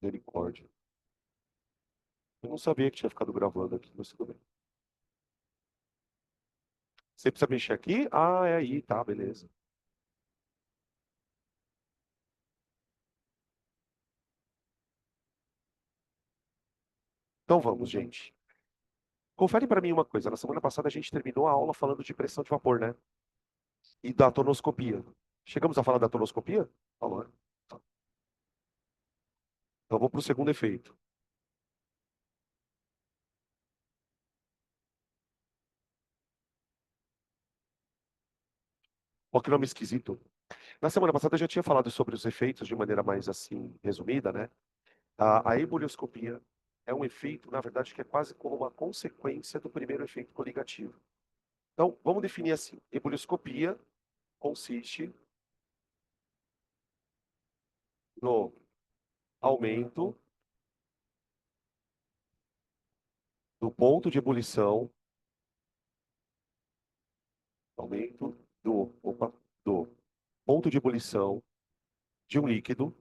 Misericórdia. Eu não sabia que tinha ficado gravando aqui, mas tudo bem. Você precisa mexer aqui? Ah, é aí, tá, beleza. Então vamos, gente. Confere para mim uma coisa. Na semana passada a gente terminou a aula falando de pressão de vapor, né? E da tonoscopia. Chegamos a falar da tonoscopia? Falou, né? Tá. Então vou para o segundo efeito. Olha que nome esquisito. Na semana passada eu já tinha falado sobre os efeitos de maneira mais assim, resumida, né? A ebullioscopia é um efeito, na verdade, que é quase como uma consequência do primeiro efeito coligativo. Então, vamos definir assim: ebullioscopia consiste no aumento do ponto de ebulição, aumento do ponto de ebulição de um líquido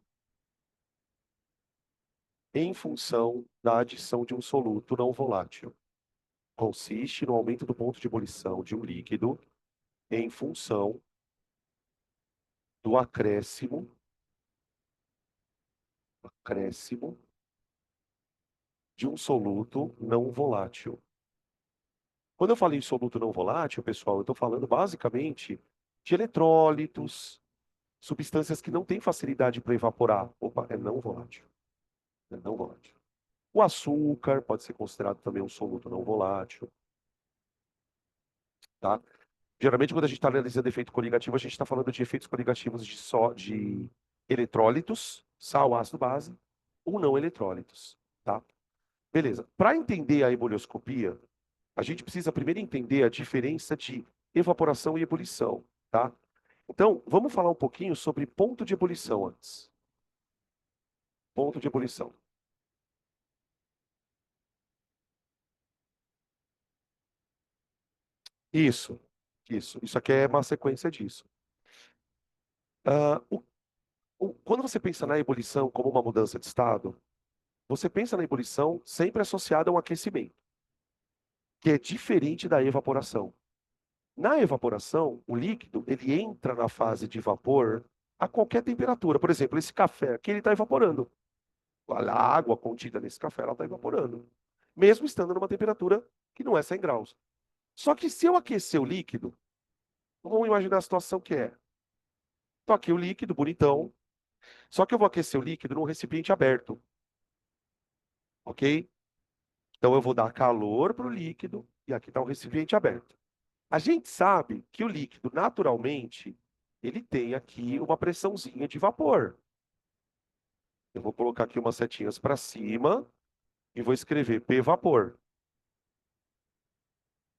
em função da adição de um soluto não volátil. Consiste no aumento do ponto de ebulição de um líquido em função do acréscimo de um soluto não volátil. Quando eu falo em soluto não volátil, pessoal, eu estou falando basicamente de eletrólitos, substâncias que não têm facilidade para evaporar. Opa, é não volátil. É não volátil. O açúcar pode ser considerado também um soluto não volátil, tá? Geralmente, quando a gente está analisando efeito coligativo, a gente está falando de efeitos coligativos de eletrólitos, sal, ácido, base, ou não eletrólitos, tá? Beleza. Para entender a ebullioscopia, a gente precisa primeiro entender a diferença de evaporação e ebulição, tá? Então, vamos falar um pouquinho sobre ponto de ebulição antes. Ponto de ebulição. Isso, isso. Isso aqui é uma sequência disso. Ah, quando você pensa na ebulição como uma mudança de estado, você pensa na ebulição sempre associada a um aquecimento, que é diferente da evaporação. Na evaporação, o líquido ele entra na fase de vapor a qualquer temperatura. Por exemplo, esse café aqui ele está evaporando. A água contida nesse café ela está evaporando, mesmo estando numa temperatura que não é 100 graus. Só que se eu aquecer o líquido, vamos imaginar a situação que é. Estou aqui o líquido, bonitão, só que eu vou aquecer o líquido num recipiente aberto, ok? Então eu vou dar calor para o líquido e aqui está o recipiente aberto. A gente sabe que o líquido, naturalmente, ele tem aqui uma pressãozinha de vapor. Eu vou colocar aqui umas setinhas para cima e vou escrever P vapor.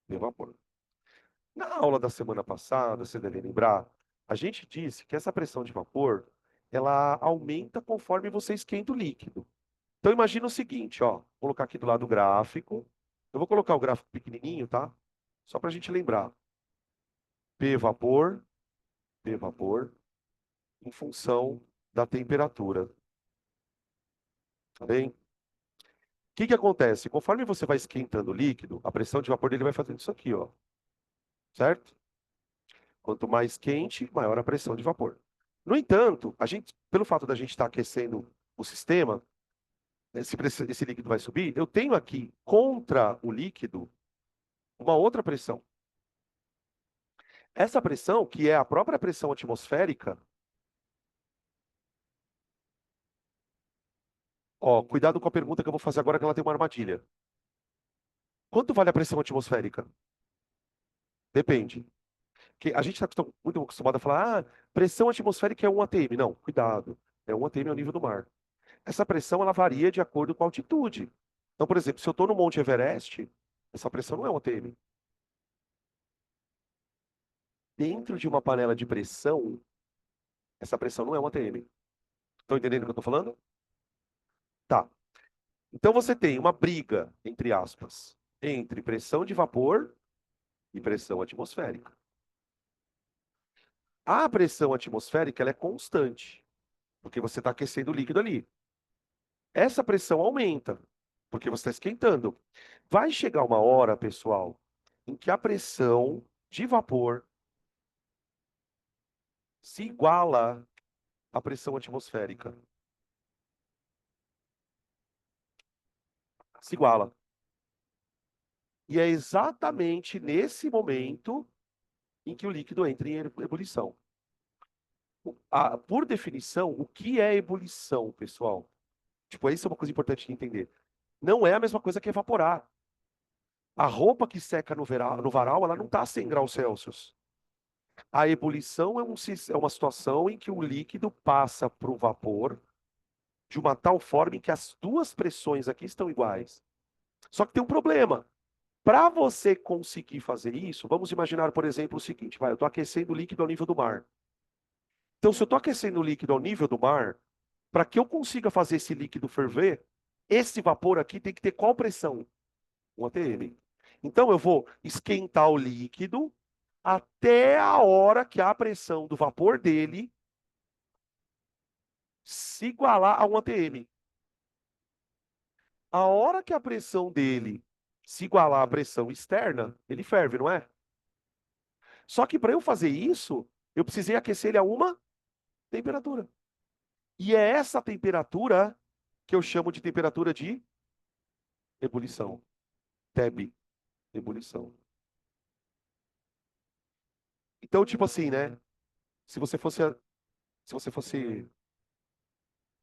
P vapor. Na aula da semana passada, você deve lembrar, a gente disse que essa pressão de vapor, ela aumenta conforme você esquenta o líquido. Então imagina o seguinte, ó, vou colocar aqui do lado o gráfico. Eu vou colocar o gráfico pequenininho, tá? Só para a gente lembrar. P vapor, P vapor, em função da temperatura. Tá bem? O que que acontece? Conforme você vai esquentando o líquido, a pressão de vapor dele vai fazendo isso aqui, ó. Certo? Quanto mais quente, maior a pressão de vapor. No entanto, a gente, pelo fato da gente estar aquecendo o sistema, esse líquido vai subir, eu tenho aqui contra o líquido uma outra pressão. Essa pressão, que é a própria pressão atmosférica, ó, cuidado com a pergunta que eu vou fazer agora, que ela tem uma armadilha. Quanto vale a pressão atmosférica? Depende. Que a gente está muito acostumado a falar, ah, pressão atmosférica é 1 atm. Não, cuidado. É 1 atm ao nível do mar. Essa pressão ela varia de acordo com a altitude. Então, por exemplo, se eu estou no Monte Everest, essa pressão não é 1 atm. Dentro de uma panela de pressão, essa pressão não é 1 atm. Estão entendendo o que eu estou falando? Tá. Então você tem uma briga, entre aspas, entre pressão de vapor e pressão atmosférica. A pressão atmosférica ela é constante, porque você está aquecendo o líquido ali. essa pressão aumenta, porque você está esquentando. Vai chegar uma hora, pessoal, em que a pressão de vapor se iguala à pressão atmosférica. Se iguala. E é exatamente nesse momento em que o líquido entra em ebulição. Por definição, o que é ebulição, pessoal? Tipo, isso é uma coisa importante de entender. Não é a mesma coisa que evaporar. A roupa que seca no varal, ela não está a 100 graus Celsius. A ebulição é uma situação em que o líquido passa para o vapor de uma tal forma em que as duas pressões aqui estão iguais. Só que tem um problema. Para você conseguir fazer isso, vamos imaginar, por exemplo, o seguinte: eu estou aquecendo o líquido ao nível do mar. Então, se eu estou aquecendo o líquido ao nível do mar, para que eu consiga fazer esse líquido ferver, esse vapor aqui tem que ter qual pressão? 1 atm. Então, eu vou esquentar o líquido até a hora que a pressão do vapor dele se igualar a 1 atm. A hora que a pressão dele se igualar à pressão externa, ele ferve, não é? Só que para eu fazer isso, eu precisei aquecer ele a uma temperatura. E é essa temperatura que eu chamo de temperatura de ebulição. TEB, ebulição. Então, tipo assim, né? Se você fosse, se você fosse,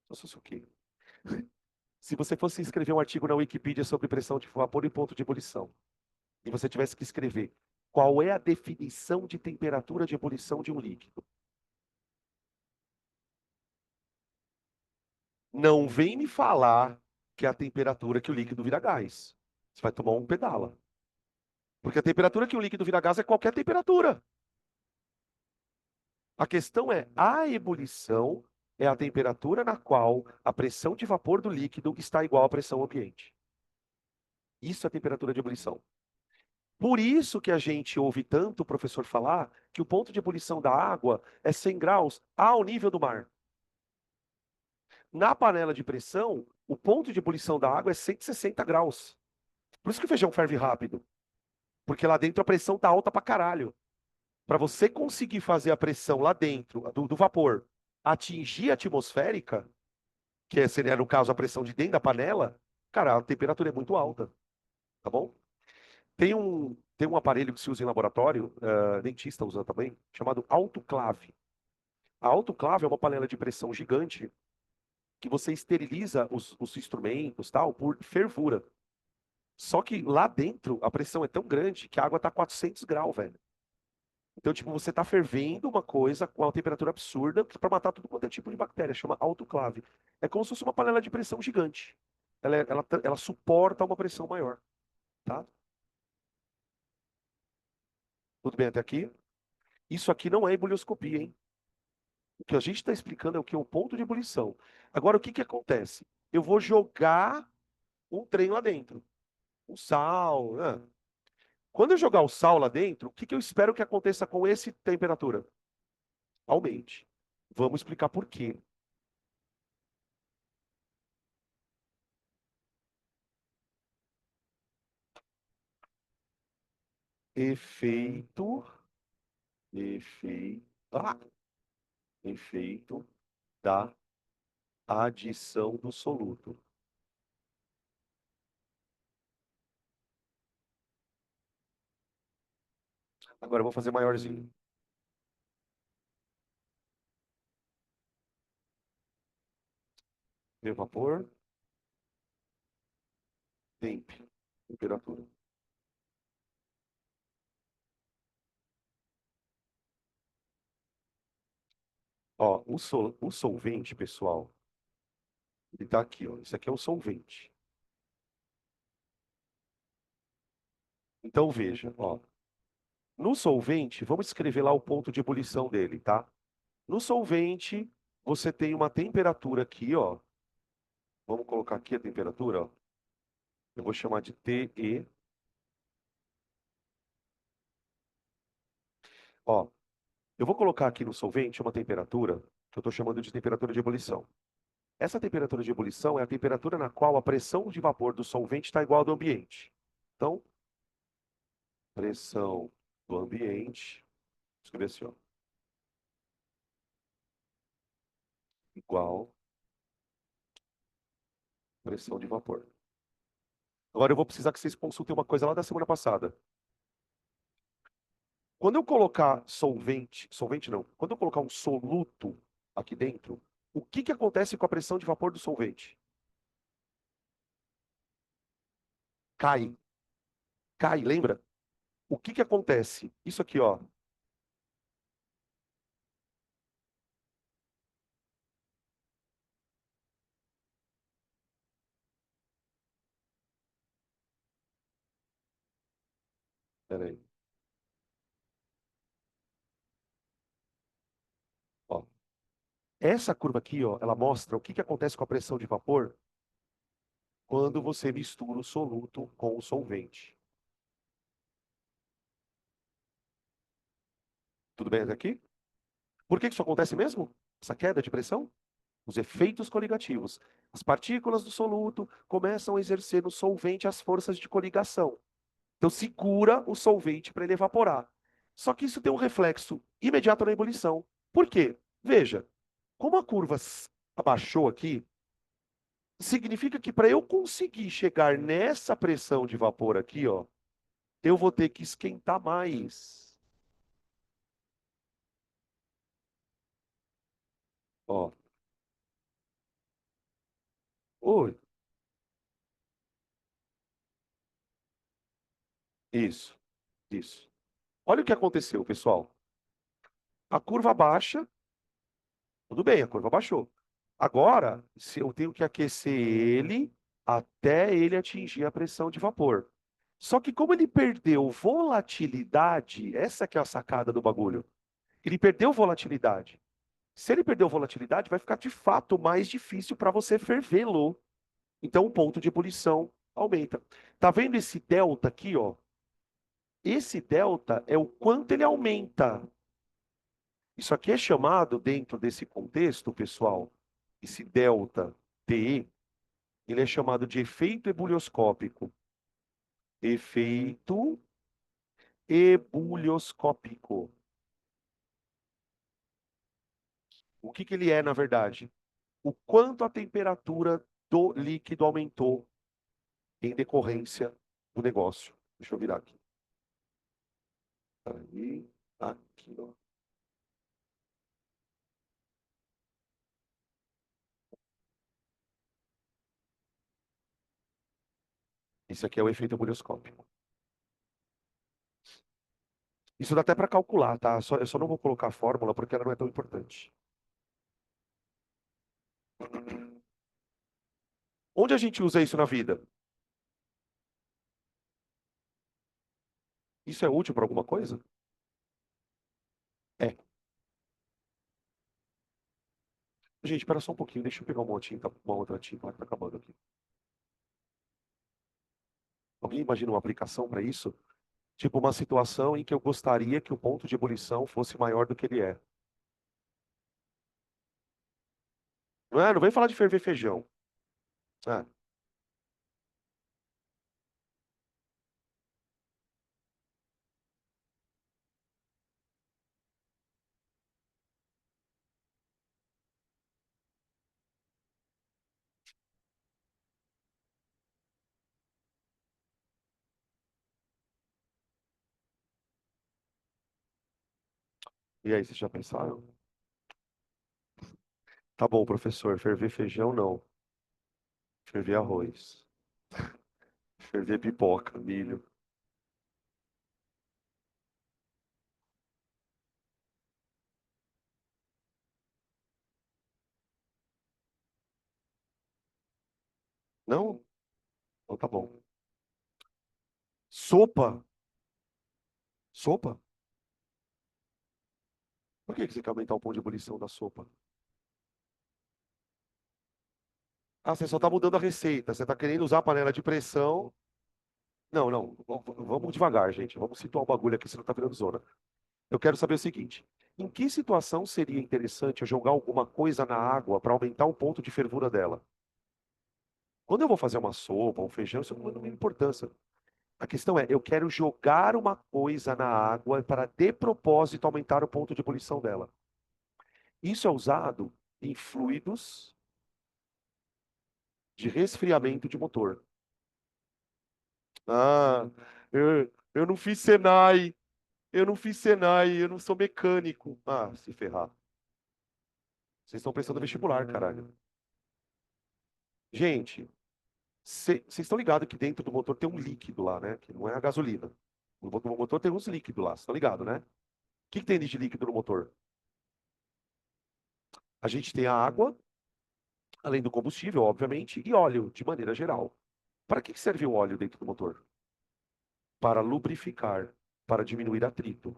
se fosse o quê? Se você fosse escrever um artigo na Wikipedia sobre pressão de vapor e ponto de ebulição, e você tivesse que escrever qual é a definição de temperatura de ebulição de um líquido, não vem me falar que é a temperatura que o líquido vira gás. Você vai tomar um pedala. Porque a temperatura que o líquido vira gás é qualquer temperatura. A questão é, a ebulição é a temperatura na qual a pressão de vapor do líquido está igual à pressão ambiente. Isso é a temperatura de ebulição. Por isso que a gente ouve tanto o professor falar que o ponto de ebulição da água é 100 graus ao nível do mar. Na panela de pressão, o ponto de ebulição da água é 160 graus. Por isso que o feijão ferve rápido. Porque lá dentro a pressão tá alta pra caralho. Para você conseguir fazer a pressão lá dentro do vapor atingir a atmosférica, que seria no caso a pressão de dentro da panela, cara, a temperatura é muito alta, tá bom? Tem um aparelho que se usa em laboratório, dentista usa também, chamado autoclave. A autoclave é uma panela de pressão gigante que você esteriliza os instrumentos, tal, por fervura. Só que lá dentro a pressão é tão grande que a água tá 400 graus, velho. Então, tipo, você tá fervendo uma coisa com uma temperatura absurda para matar tudo quanto é tipo de bactéria, chama autoclave. É como se fosse uma panela de pressão gigante. Ela suporta uma pressão maior, tá? Tudo bem até aqui? Isso aqui não é ebulioscopia, hein? O que a gente está explicando é o que é o ponto de ebulição. Agora, o que que acontece? Eu vou jogar um trem lá dentro. Um sal, né? Quando eu jogar o sal lá dentro, o que que eu espero que aconteça com essa temperatura? Aumente. Vamos explicar por quê. Efeito, efeito, efeito da adição do soluto. Agora eu vou fazer maiorzinho. Vapor, temp, temperatura. Ó, o solvente, pessoal, ele tá aqui, ó. Isso aqui é o solvente. Então veja, ó. No solvente, vamos escrever lá o ponto de ebulição dele, tá? No solvente, você tem uma temperatura aqui, ó. Vamos colocar aqui a temperatura, ó. Eu vou chamar de TE. Ó, eu vou colocar aqui no solvente uma temperatura que eu estou chamando de temperatura de ebulição. Essa temperatura de ebulição é a temperatura na qual a pressão de vapor do solvente está igual ao do ambiente. Então, pressão do ambiente, vou escrever assim, ó, igual pressão de vapor. Agora eu vou precisar que vocês consultem uma coisa lá da semana passada. Quando eu colocar solvente não, quando eu colocar um soluto aqui dentro, o que que acontece com a pressão de vapor do solvente? Cai, cai, lembra? O que que acontece? Isso aqui, ó. Pera aí, ó. Essa curva aqui, ó, ela mostra o que que acontece com a pressão de vapor quando você mistura o soluto com o solvente. Tudo bem até aqui? Por que que isso acontece mesmo? Essa queda de pressão? Os efeitos coligativos. As partículas do soluto começam a exercer no solvente as forças de coligação. Então segura o solvente para ele evaporar. Só que isso tem um reflexo imediato na ebulição. Por quê? Veja, como a curva abaixou aqui, significa que para eu conseguir chegar nessa pressão de vapor aqui, ó, eu vou ter que esquentar mais. Ó, oi, isso, isso. Olha o que aconteceu, pessoal. A curva baixa, tudo bem, a curva baixou. Agora, se eu tenho que aquecer ele até ele atingir a pressão de vapor. Só que como ele perdeu volatilidade, essa que é a sacada do bagulho. Ele perdeu volatilidade. Se ele perdeu volatilidade, vai ficar de fato mais difícil para você fervê-lo. Então o ponto de ebulição aumenta. Tá vendo esse delta aqui, ó? Esse delta é o quanto ele aumenta. Isso aqui é chamado, dentro desse contexto, pessoal, esse delta T, ele é chamado de efeito ebulioscópico. Efeito ebulioscópico. O que que ele é, na verdade? O quanto a temperatura do líquido aumentou em decorrência do negócio. Deixa eu virar aqui. Aí, aqui, ó. Isso aqui é o efeito ebulioscópico. Isso dá até para calcular, tá? Eu só não vou colocar a fórmula porque ela não é tão importante. Onde a gente usa isso na vida? Isso é útil para alguma coisa? É. Gente, espera só um pouquinho. Deixa eu pegar uma tinta, uma outra tinta, tá acabando aqui. Alguém imagina uma aplicação para isso? Tipo uma situação em que eu gostaria que o ponto de ebulição fosse maior do que ele é. Não é? Não vem falar de ferver feijão. Ah, e aí, vocês já pensaram? Tá bom, professor. Ferver feijão, não. Ferver arroz. Ferver pipoca, milho. Não? Então tá bom. Sopa? Sopa? Por que que você quer aumentar o ponto de ebulição da sopa? Ah, você só tá mudando a receita. Você tá querendo usar a panela de pressão. Não, não. Vamos devagar, gente. Vamos situar o bagulho aqui, senão tá virando zona. Eu quero saber o seguinte: em que situação seria interessante eu jogar alguma coisa na água para aumentar o ponto de fervura dela? Quando eu vou fazer uma sopa, um feijão, isso não tem nenhuma importância. A questão é, eu quero jogar uma coisa na água para, de propósito, aumentar o ponto de ebulição dela. Isso é usado em fluidos de resfriamento de motor. Ah, eu não fiz Senai, eu não fiz Senai, eu não sou mecânico. Ah, se ferrar. Vocês estão pensando no vestibular, caralho. Gente, vocês estão ligados que dentro do motor tem um líquido lá, né? Que não é a gasolina. O motor tem uns líquidos lá, vocês estão ligados, né? O que tem de líquido no motor? A gente tem a água, além do combustível, obviamente, e óleo, de maneira geral. Para que serve o óleo dentro do motor? Para lubrificar, para diminuir atrito.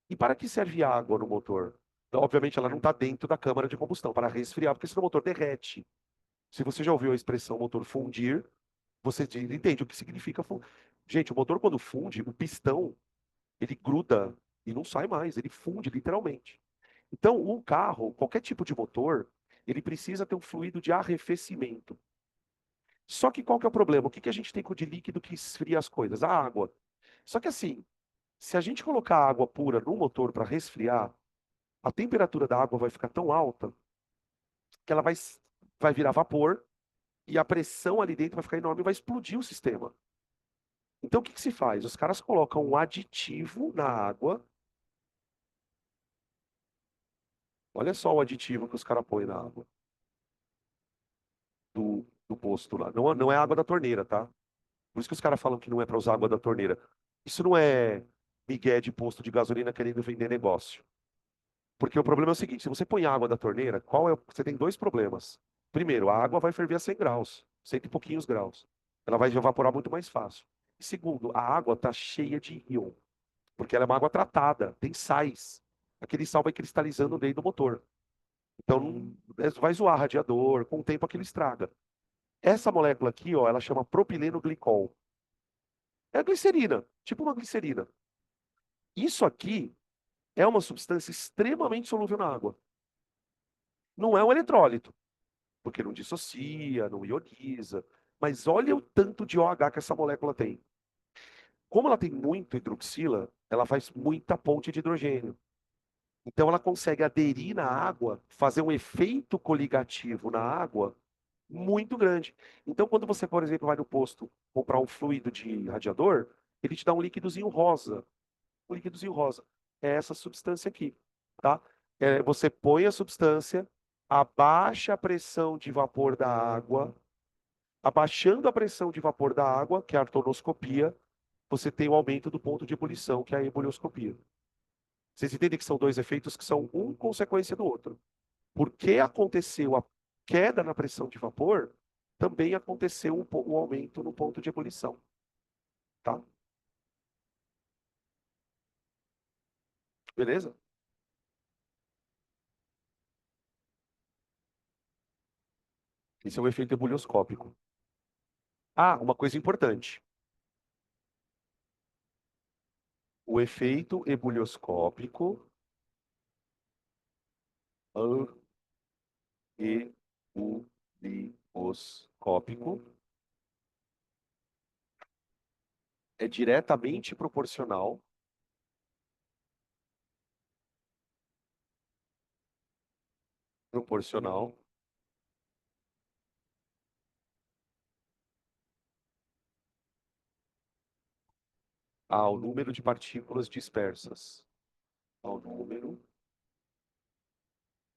E para que serve a água no motor? Então, obviamente, ela não está dentro da câmara de combustão, para resfriar, porque senão o motor derrete. Se você já ouviu a expressão motor fundir, você entende o que significa fundir. Gente, o motor quando funde, o pistão, ele gruda e não sai mais, ele funde literalmente. Então, um carro, qualquer tipo de motor, ele precisa ter um fluido de arrefecimento. Só que qual que é o problema? O que que a gente tem de líquido que esfria as coisas? A água. Só que assim, se a gente colocar água pura no motor para resfriar, a temperatura da água vai ficar tão alta que ela vai virar vapor e a pressão ali dentro vai ficar enorme e vai explodir o sistema. Então, o que que se faz? Os caras colocam um aditivo na água. Olha só o aditivo que os caras põem na água do posto lá. Não, não é água da torneira, tá? Por isso que os caras falam que não é para usar água da torneira. Isso não é migué de posto de gasolina querendo vender negócio. Porque o problema é o seguinte: se você põe água da torneira, você tem dois problemas. Primeiro, a água vai ferver a 100 graus, 100 e pouquinhos graus. Ela vai evaporar muito mais fácil. E segundo, a água está cheia de íon, porque ela é uma água tratada, tem sais. Aquele sal vai cristalizando no meio do motor. Então, vai zoar radiador, com o tempo aquilo estraga. Essa molécula aqui, ó, ela chama propileno glicol. É a glicerina, tipo uma glicerina. Isso aqui é uma substância extremamente solúvel na água. Não é um eletrólito, porque não dissocia, não ioniza. Mas olha o tanto de OH que essa molécula tem. Como ela tem muito hidroxila, ela faz muita ponte de hidrogênio. Então ela consegue aderir na água, fazer um efeito coligativo na água muito grande. Então quando você, por exemplo, vai no posto comprar um fluido de radiador, ele te dá um líquidozinho rosa. Um líquidozinho rosa. É essa substância aqui, tá? Você põe a substância, abaixa a pressão de vapor da água. Abaixando a pressão de vapor da água, que é a ortonoscopia, você tem o aumento do ponto de ebulição, que é a ebullioscopia. Vocês entendem que são dois efeitos que são um consequência do outro. Porque aconteceu a queda na pressão de vapor, também aconteceu um aumento no ponto de ebulição, tá? Beleza? Esse é o efeito ebullioscópico. Ah, uma coisa importante. O efeito ebullioscópico, ebullioscópico, é diretamente proporcional ao número de partículas dispersas. Ao número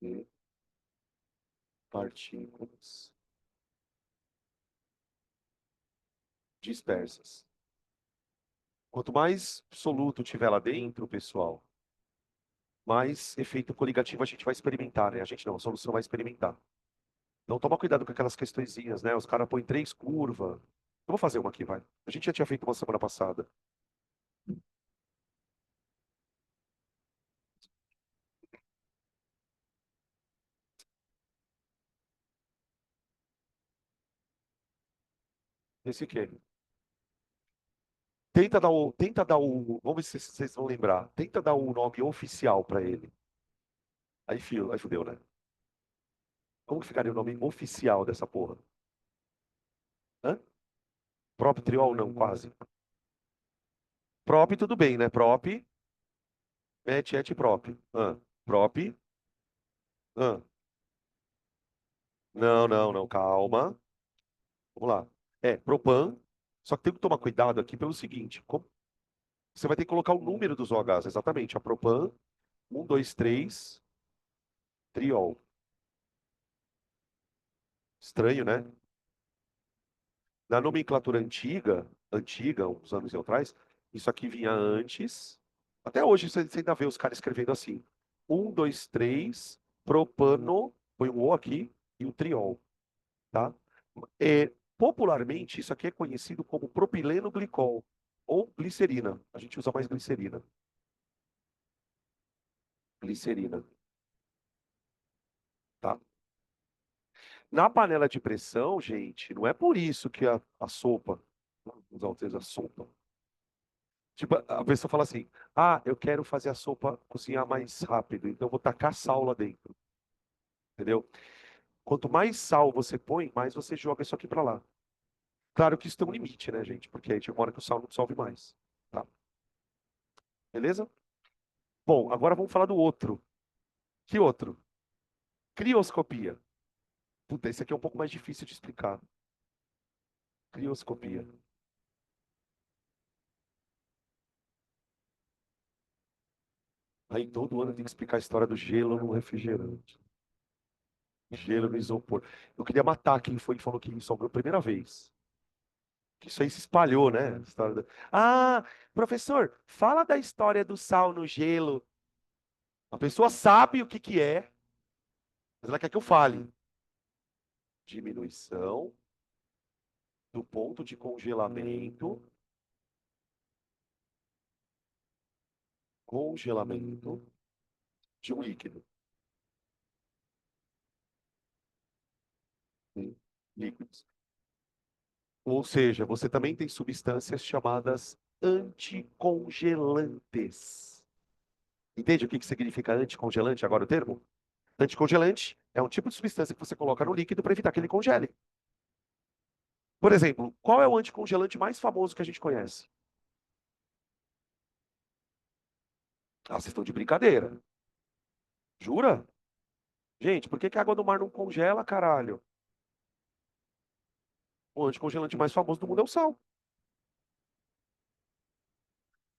de partículas dispersas. Quanto mais soluto tiver lá dentro, pessoal, mais efeito coligativo a gente vai experimentar, né? A gente não, a solução vai experimentar. Então toma cuidado com aquelas questõezinhas, né? Os caras põem três curvas. Eu vou fazer uma aqui, vai. A gente já tinha feito uma semana passada. Esse aqui. vamos ver se vocês vão lembrar. Tenta dar o nome oficial para ele. Aí fudeu, né? Como que ficaria o nome oficial dessa porra? Hã? Prop triol não, quase. Prop tudo bem, né? Prop, et prop. Prop, hã. Não, não, não, calma. Vamos lá. É, Propan. Só que tem que tomar cuidado aqui pelo seguinte: você vai ter que colocar o número dos OHs, exatamente. A Propan, 1, 2, 3, triol. Estranho, né? Na nomenclatura antiga, uns anos atrás, isso aqui vinha antes. Até hoje você ainda vê os caras escrevendo assim: 1, 2, 3, propano, põe um O aqui, e o triol, tá? Popularmente, isso aqui é conhecido como propileno glicol ou glicerina. A gente usa mais glicerina. Glicerina, tá? Na panela de pressão, gente, não é por isso que a sopa, vamos usar o termo, a sopa. Tipo, a pessoa fala assim: ah, eu quero fazer a sopa cozinhar mais rápido, então eu vou tacar sal lá dentro, entendeu? Quanto mais sal você põe, mais você joga isso aqui pra lá. Claro que isso tem um limite, né, gente? Porque aí chega uma hora que o sal não dissolve mais, tá? Beleza? Bom, agora vamos falar do outro. Que outro? Crioscopia. Puta, esse aqui é um pouco mais difícil de explicar. Crioscopia. Aí todo ano tem que explicar a história do gelo no refrigerante. Gelo no isopor. Eu queria matar quem foi que falou que isso a primeira vez. Que isso aí se espalhou, né? A história Ah, professor, fala da história do sal no gelo. A pessoa sabe o que que é, mas ela quer que eu fale. Diminuição do ponto de congelamento de um líquido. Líquidos. Ou seja, você também tem substâncias chamadas anticongelantes. Entende o que que significa anticongelante agora o termo? Anticongelante é um tipo de substância que você coloca no líquido para evitar que ele congele. Por exemplo, qual é o anticongelante mais famoso que a gente conhece? Ah, vocês estão de brincadeira. Jura? Gente, por que que a água do mar não congela, caralho? O anticongelante mais famoso do mundo é o sal.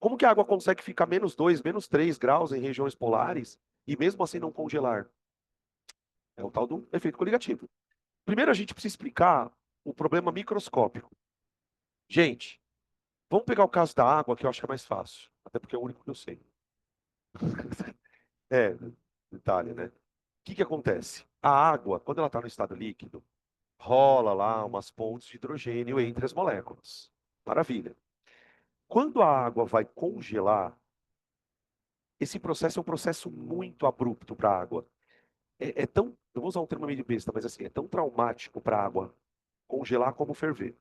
Como que a água consegue ficar -2, -3 graus em regiões polares e mesmo assim não congelar? É o tal do efeito coligativo. Primeiro a gente precisa explicar o problema microscópico. Gente, vamos pegar o caso da água, que eu acho que é mais fácil. Até porque é o único que eu sei. É, detalhe, né? O que que acontece? A água, quando ela está no estado líquido, rola lá umas pontes de hidrogênio entre as moléculas. Maravilha. Quando a água vai congelar, esse processo é um processo muito abrupto para a água. É tão, eu vou usar um termo meio besta, mas assim, é tão traumático para a água congelar como ferver.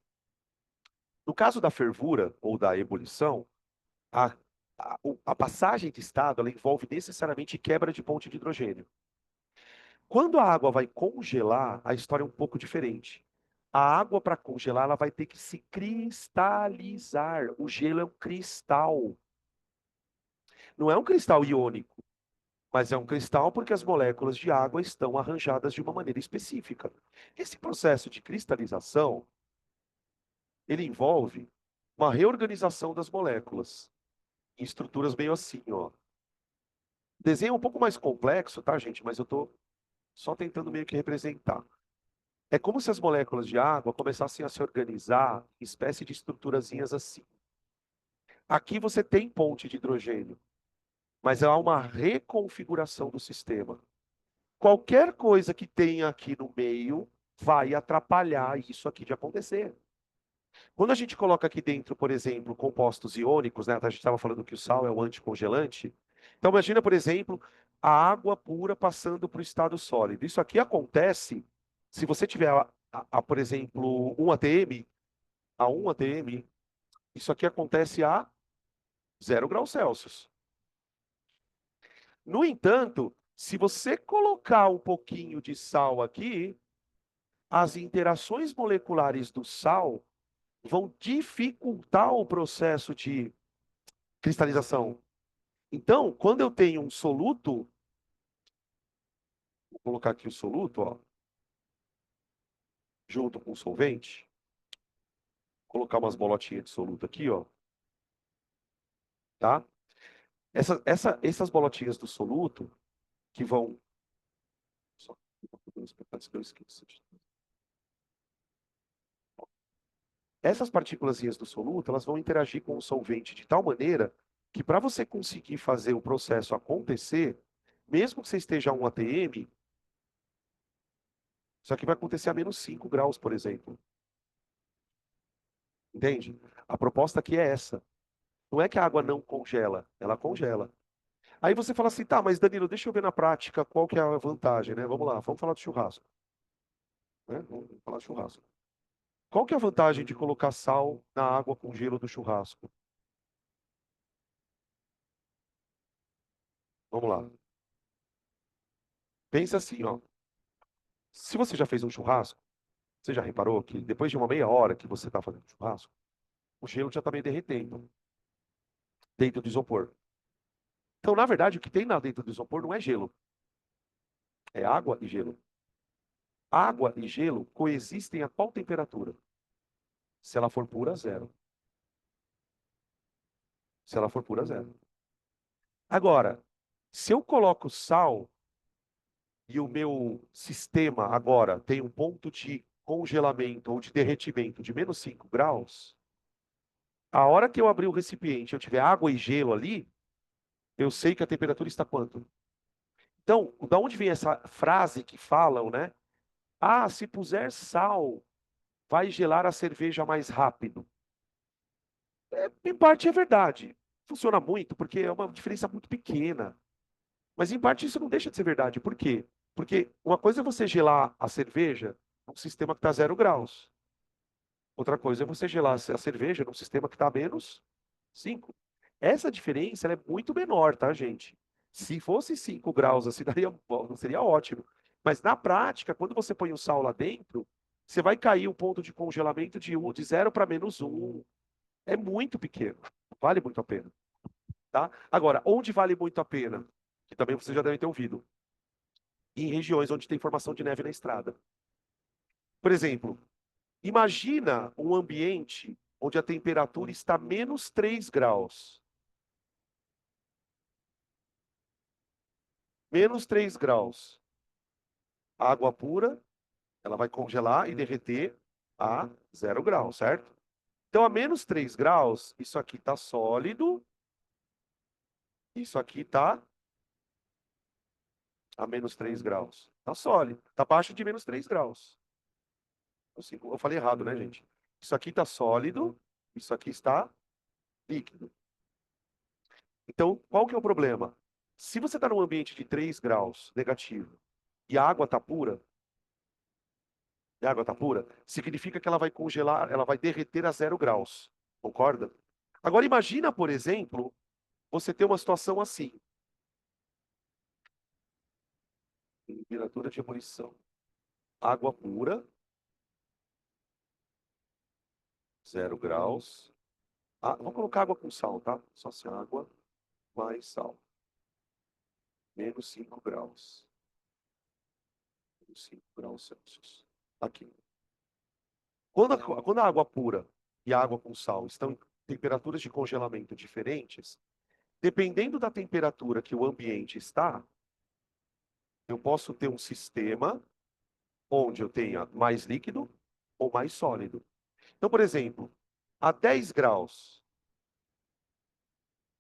No caso da fervura ou da ebulição, a, a passagem de estado ela envolve necessariamente quebra de ponte de hidrogênio. Quando a água vai congelar, a história é um pouco diferente. A água, para congelar, ela vai ter que se cristalizar. O gelo é um cristal. Não é um cristal iônico, mas é um cristal porque as moléculas de água estão arranjadas de uma maneira específica. Esse processo de cristalização, ele envolve uma reorganização das moléculas em estruturas meio assim, ó. O desenho é um pouco mais complexo, tá, gente? Mas eu estou só tentando meio que representar. É como se as moléculas de água começassem a se organizar em espécie de estruturazinhas assim. Aqui você tem ponte de hidrogênio, mas há uma reconfiguração do sistema. Qualquer coisa que tenha aqui no meio vai atrapalhar isso aqui de acontecer. Quando a gente coloca aqui dentro, por exemplo, compostos iônicos, né? A gente estava falando que o sal é o anticongelante. Então, imagina, por exemplo, a água pura passando para o estado sólido. Isso aqui acontece se você tiver, por exemplo, 1 atm, a 1 atm, Isso aqui acontece a 0 graus Celsius. No entanto, se você colocar um pouquinho de sal aqui, as interações moleculares do sal vão dificultar o processo de cristalização. Então, quando eu tenho um soluto, vou colocar aqui o soluto, ó, junto com o solvente, colocar umas bolotinhas de soluto aqui, ó, tá? Essas bolotinhas do soluto que vão. Só, antes que eu esqueça. Essas partículas do soluto, elas vão interagir com o solvente de tal maneira que para você conseguir fazer o processo acontecer, mesmo que você esteja a 1 atm, isso aqui vai acontecer a -5 graus, por exemplo. Entende? A proposta aqui é essa. Não é que a água não congela, ela congela. Aí você fala assim, tá, mas Danilo, deixa eu ver na prática qual que é a vantagem, né? Vamos lá, vamos falar de churrasco. Né? Vamos falar de churrasco. Qual que é a vantagem de colocar sal na água com gelo do churrasco? Vamos lá. Pensa assim, ó. Se você já fez um churrasco, você já reparou que depois de uma meia hora que você está fazendo churrasco, o gelo já está meio derretendo dentro do isopor. Então, na verdade, o que tem lá dentro do isopor não é gelo, é água e gelo. Água e gelo coexistem a qual temperatura? Se ela for pura, zero. Se ela for pura, zero. Agora, se eu coloco sal e o meu sistema agora tem um ponto de congelamento ou de derretimento de -5 graus, a hora que eu abrir o recipiente, eu tiver água e gelo ali, eu sei que a temperatura está quanto? Então, da onde vem essa frase que falam, né? Ah, se puser sal, vai gelar a cerveja mais rápido. Em parte é verdade. Funciona muito, porque é uma diferença muito pequena. Mas em parte isso não deixa de ser verdade. Por quê? Porque uma coisa é você gelar a cerveja num sistema que está 0 graus. Outra coisa é você gelar a cerveja num sistema que está a -5. Essa diferença ela é muito menor, tá, gente? Se fosse 5 graus, assim, seria ótimo. Mas na prática, quando você põe o sal lá dentro, você vai cair o ponto de congelamento de 0 para -1. É muito pequeno. Vale muito a pena, tá? Agora, onde vale muito a pena? Que também você já deve ter ouvido. Em regiões onde tem formação de neve na estrada. Por exemplo, imagina um ambiente onde a temperatura está -3 graus. -3 graus. Água pura, ela vai congelar e derreter a 0 graus, certo? Então, a -3 graus, isso aqui está sólido, isso aqui está a -3 graus. Está sólido, está abaixo de -3 graus. Eu falei errado, né, gente? Isso aqui está sólido, isso aqui está líquido. Então, qual que é o problema? Se você está num ambiente de 3 graus negativo e a água está pura, significa que ela vai congelar, ela vai derreter a 0 graus. Concorda? Agora imagina, por exemplo, você ter uma situação assim. Temperatura de ebulição. Água pura, 0 graus. Ah, vamos colocar água com sal, tá? Só se água mais sal. -5 graus. -5 graus Celsius. Aqui. Quando a água pura e a água com sal estão em temperaturas de congelamento diferentes, dependendo da temperatura que o ambiente está, eu posso ter um sistema onde eu tenha mais líquido ou mais sólido. Então, por exemplo, a 10 graus.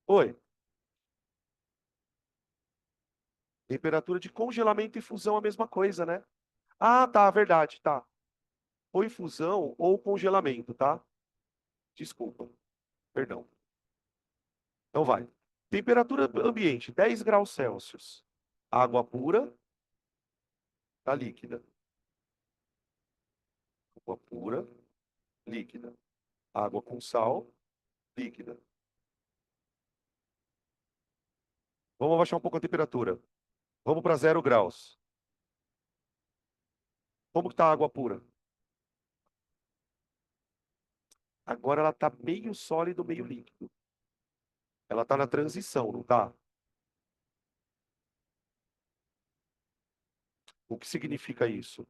Oi, temperatura de congelamento e fusão a mesma coisa, né? Ah, tá, verdade, tá. Ou infusão ou congelamento, tá? Desculpa, perdão. Então vai. Temperatura ambiente, 10 graus Celsius. Água pura, tá líquida. Água pura, líquida. Água com sal, Líquida. Vamos abaixar um pouco a temperatura. Vamos para 0 graus. Como que está a água pura? Agora ela está meio sólido, meio líquido. Ela está na transição, não está? O que significa isso?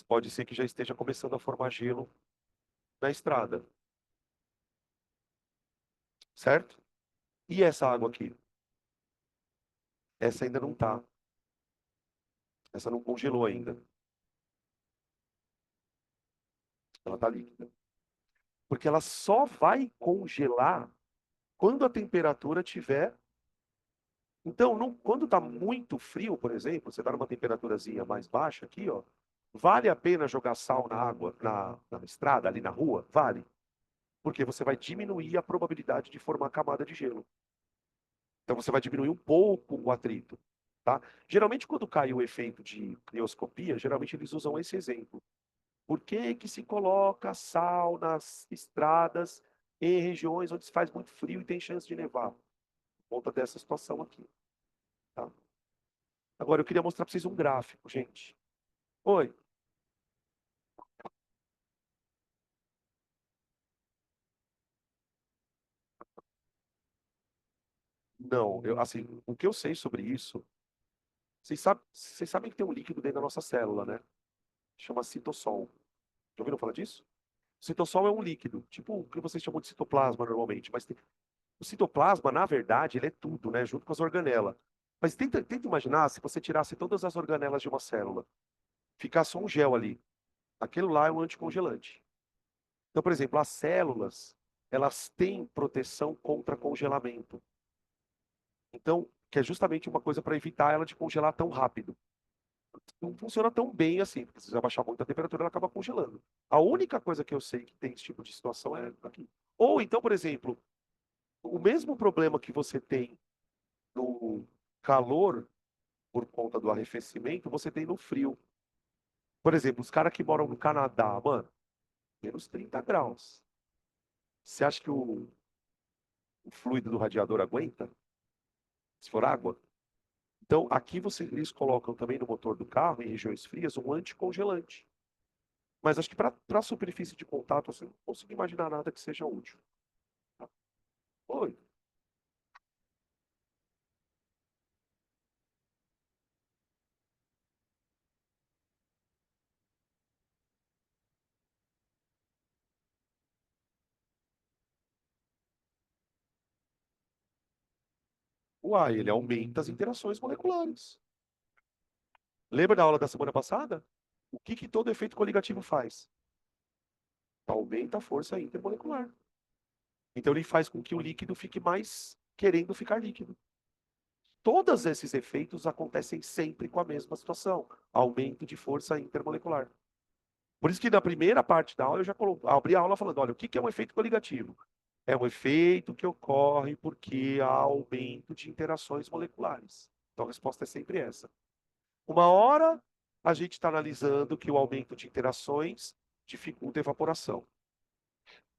Pode ser que já esteja começando a formar gelo na estrada, certo? E essa água aqui? Essa ainda não está. Essa não congelou ainda. Ela está líquida. Porque ela só vai congelar quando a temperatura tiver. Então, quando está muito frio, por exemplo, você está numa temperaturazinha mais baixa aqui, ó, vale a pena jogar sal na água, na estrada, ali na rua? Vale. Porque você vai diminuir a probabilidade de formar camada de gelo. Então, você vai diminuir um pouco o atrito. Tá? Geralmente, quando cai o efeito de crioscopia, geralmente eles usam esse exemplo. Por que que se coloca sal nas estradas em regiões onde se faz muito frio e tem chance de nevar? Por conta dessa situação aqui. Tá? Agora, eu queria mostrar para vocês um gráfico, gente. Oi. Não, assim, o que eu sei sobre isso, vocês sabem que tem um líquido dentro da nossa célula, né? Chama citossol. Já ouviram falar disso? O citossol é um líquido, tipo o que vocês chamam de citoplasma normalmente, mas o citoplasma, na verdade, ele é tudo, né? Junto com as organelas. Mas tenta imaginar se você tirasse todas as organelas de uma célula, ficasse só um gel ali. Aquilo lá é um anticongelante. Então, por exemplo, as células, elas têm proteção contra congelamento. Então, que é justamente uma coisa para evitar ela de congelar tão rápido. Não funciona tão bem assim, porque se você abaixar muito a temperatura, ela acaba congelando. A única coisa que eu sei que tem esse tipo de situação é aqui. Ou então, por exemplo, o mesmo problema que você tem no calor por conta do arrefecimento, você tem no frio. Por exemplo, os caras que moram no Canadá, mano, menos 30 graus. Você acha que o fluido do radiador aguenta? Se for água? Então, aqui eles colocam também no motor do carro, em regiões frias, um anticongelante. Mas acho que para a superfície de contato, assim, não consigo imaginar nada que seja útil. Tá? Oi. Uai, ele aumenta as interações moleculares. Lembra da aula da semana passada? O que, que todo efeito coligativo faz? Aumenta a força intermolecular. Então ele faz com que o líquido fique mais querendo ficar líquido. Todos esses efeitos acontecem sempre com a mesma situação, aumento de força intermolecular. Por isso que na primeira parte da aula eu já abri a aula falando, olha, o que é um efeito coligativo? É um efeito que ocorre porque há aumento de interações moleculares. Então a resposta é sempre essa. Uma hora a gente está analisando que o aumento de interações dificulta a evaporação.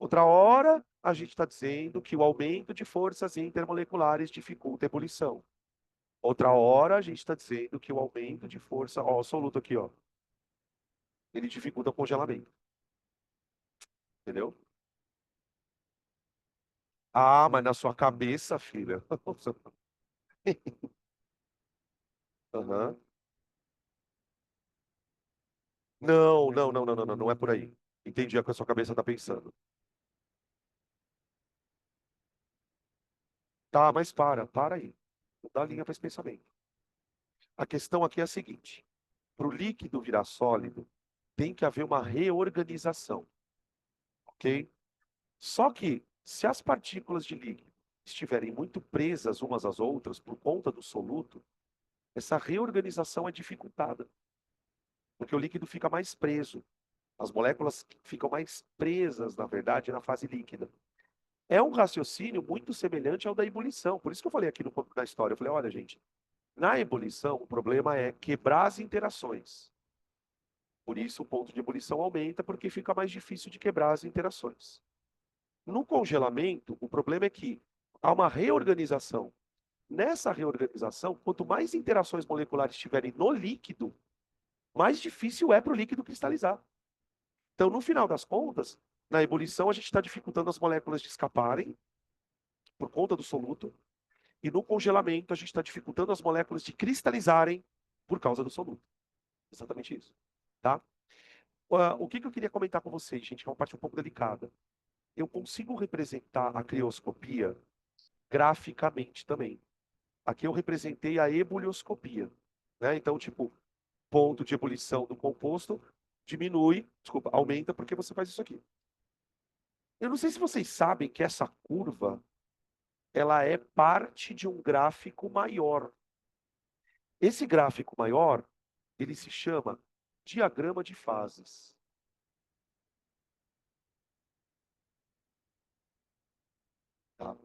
Outra hora, a gente está dizendo que o aumento de forças intermoleculares dificulta a ebulição. Outra hora, a gente está dizendo que o aumento de força, ó, o soluto aqui, ó, ele dificulta o congelamento. Entendeu? Ah, mas na sua cabeça, filha. Aham. Não, não, não, não, não, não, não é por aí. Entendi o que a sua cabeça está pensando. Tá, mas para aí. Não dá linha para esse pensamento. A questão aqui é a seguinte: para o líquido virar sólido, tem que haver uma reorganização, ok? Só que, se as partículas de líquido estiverem muito presas umas às outras por conta do soluto, essa reorganização é dificultada, porque o líquido fica mais preso. As moléculas ficam mais presas, na verdade, na fase líquida. É um raciocínio muito semelhante ao da ebulição. Por isso que eu falei aqui no começo da história. Eu falei, olha, gente, na ebulição, o problema é quebrar as interações. Por isso, o ponto de ebulição aumenta, porque fica mais difícil de quebrar as interações. No congelamento, o problema é que há uma reorganização. Nessa reorganização, quanto mais interações moleculares tiverem no líquido, mais difícil é para o líquido cristalizar. Então, no final das contas, na ebulição, a gente está dificultando as moléculas de escaparem por conta do soluto, e no congelamento, a gente está dificultando as moléculas de cristalizarem por causa do soluto. Exatamente isso. Tá? O que eu queria comentar com vocês, gente, que é uma parte um pouco delicada. Eu consigo representar a crioscopia graficamente também. Aqui eu representei a ebulioscopia. Né? Então, tipo, ponto de ebulição do composto diminui, desculpa, aumenta porque você faz isso aqui. Eu não sei se vocês sabem que essa curva, ela é parte de um gráfico maior. Esse gráfico maior, ele se chama diagrama de fases. Tá?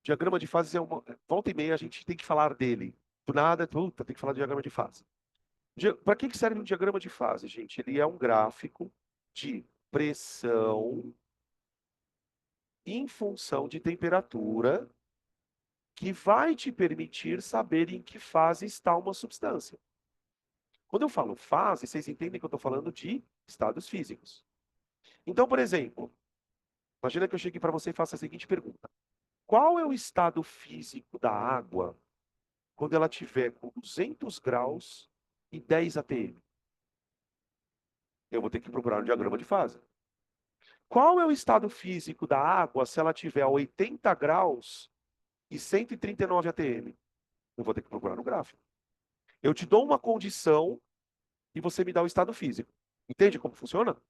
Diagrama de fases é uma. Volta e meia a gente tem que falar dele. Do nada, puta, tem que falar de diagrama de fase. Para que serve um diagrama de fase, gente? Ele é um gráfico de pressão em função de temperatura que vai te permitir saber em que fase está uma substância. Quando eu falo fase, vocês entendem que eu estou falando de estados físicos. Então, por exemplo, imagina que eu chegue para você e faça a seguinte pergunta: qual é o estado físico da água quando ela tiver com 200 graus e 10 atm? Eu vou ter que procurar um diagrama de fase. Qual é o estado físico da água se ela tiver a 80 graus e 139 atm? Eu vou ter que procurar no gráfico. Eu te dou uma condição e você me dá o estado físico. Entende como funciona?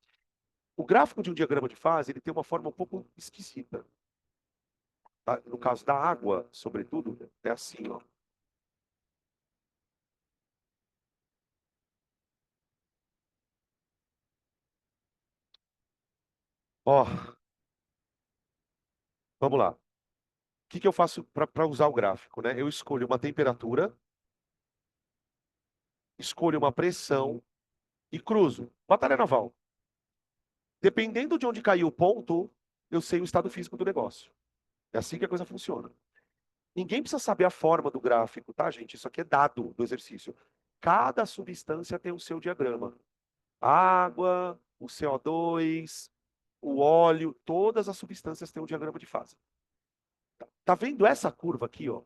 O gráfico de um diagrama de fase, ele tem uma forma um pouco esquisita. Tá? No caso da água, sobretudo, é assim, ó. Ó, vamos lá. O que eu faço para usar o gráfico, né? Eu escolho uma temperatura, escolho uma pressão e cruzo. Batalha naval. Dependendo de onde cair o ponto, eu sei o estado físico do negócio. É assim que a coisa funciona. Ninguém precisa saber a forma do gráfico, tá, gente? Isso aqui é dado do exercício. Cada substância tem o seu diagrama. A água, o CO2, o óleo, todas as substâncias têm um diagrama de fase. Tá vendo essa curva aqui, ó?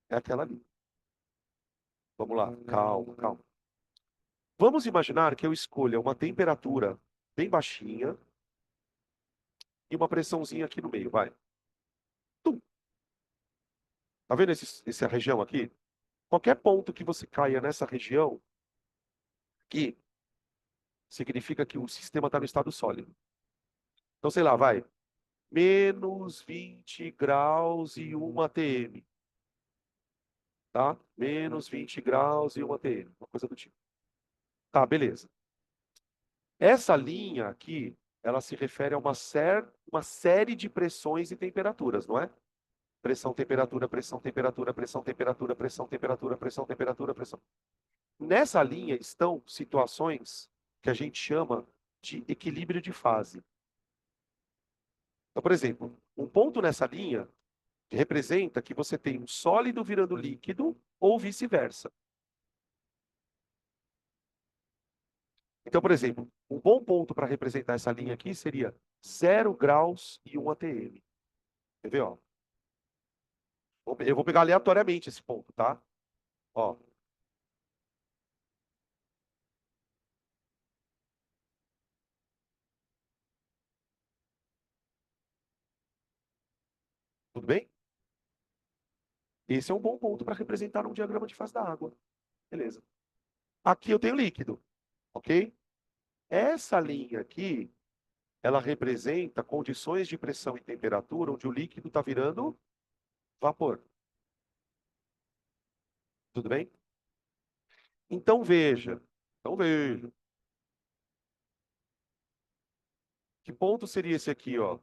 É aquela ali. Vamos lá, calma, calma. Vamos imaginar que eu escolha uma temperatura bem baixinha e uma pressãozinha aqui no meio, vai. Tum. Tá vendo essa região aqui? Qualquer ponto que você caia nessa região, aqui, significa que o sistema está no estado sólido. Então, sei lá, vai. Menos 20 graus e 1 atm. Tá? Menos 20 graus e 1 atm. Uma coisa do tipo. Tá, beleza. Essa linha aqui, ela se refere a uma série de pressões e temperaturas, não é? Pressão, temperatura, pressão, temperatura, pressão, temperatura, pressão, temperatura, pressão, temperatura, pressão. Nessa linha estão situações que a gente chama de equilíbrio de fase. Então, por exemplo, um ponto nessa linha representa que você tem um sólido virando líquido ou vice-versa. Então, por exemplo, um bom ponto para representar essa linha aqui seria 0 graus e 1 atm. Quer ver, ó? Eu vou pegar aleatoriamente esse ponto, tá? Ó, tudo bem? Esse é um bom ponto para representar um diagrama de fase da água. Beleza. Aqui eu tenho líquido, ok? Essa linha aqui, ela representa condições de pressão e temperatura onde o líquido está virando vapor. Tudo bem? Então veja, então veja. Que ponto seria esse aqui, ó?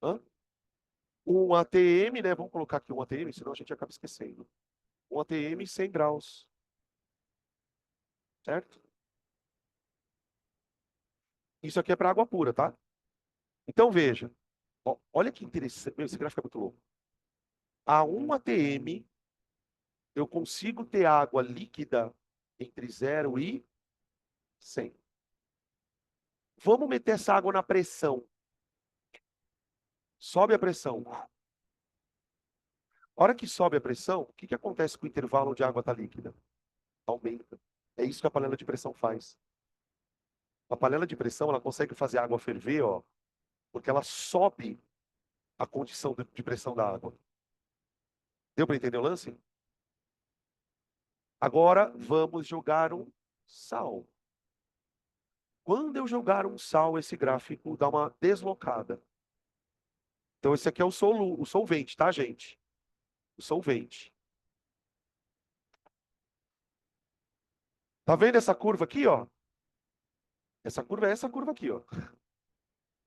Hã? Um ATM, né? Vamos colocar aqui um ATM, senão a gente acaba esquecendo. Um ATM 100 graus. certo? Isso aqui é para água pura, tá? Então veja, ó, olha que interessante. Meu, esse gráfico é muito louco. A 1 atm, eu consigo ter água líquida entre 0 e 100. Vamos meter essa água na pressão. Sobe a pressão. A hora que sobe a pressão, o que que acontece com o intervalo onde a água está líquida? Aumenta. É isso que a panela de pressão faz. A panela de pressão, ela consegue fazer a água ferver, ó, porque ela sobe a condição de pressão da água. Deu para entender o lance? Agora vamos jogar um sal. Quando eu jogar um sal, esse gráfico dá uma deslocada. Então esse aqui é o solvente, tá, gente? O solvente. Tá vendo essa curva aqui, ó? Essa curva é essa curva aqui, ó.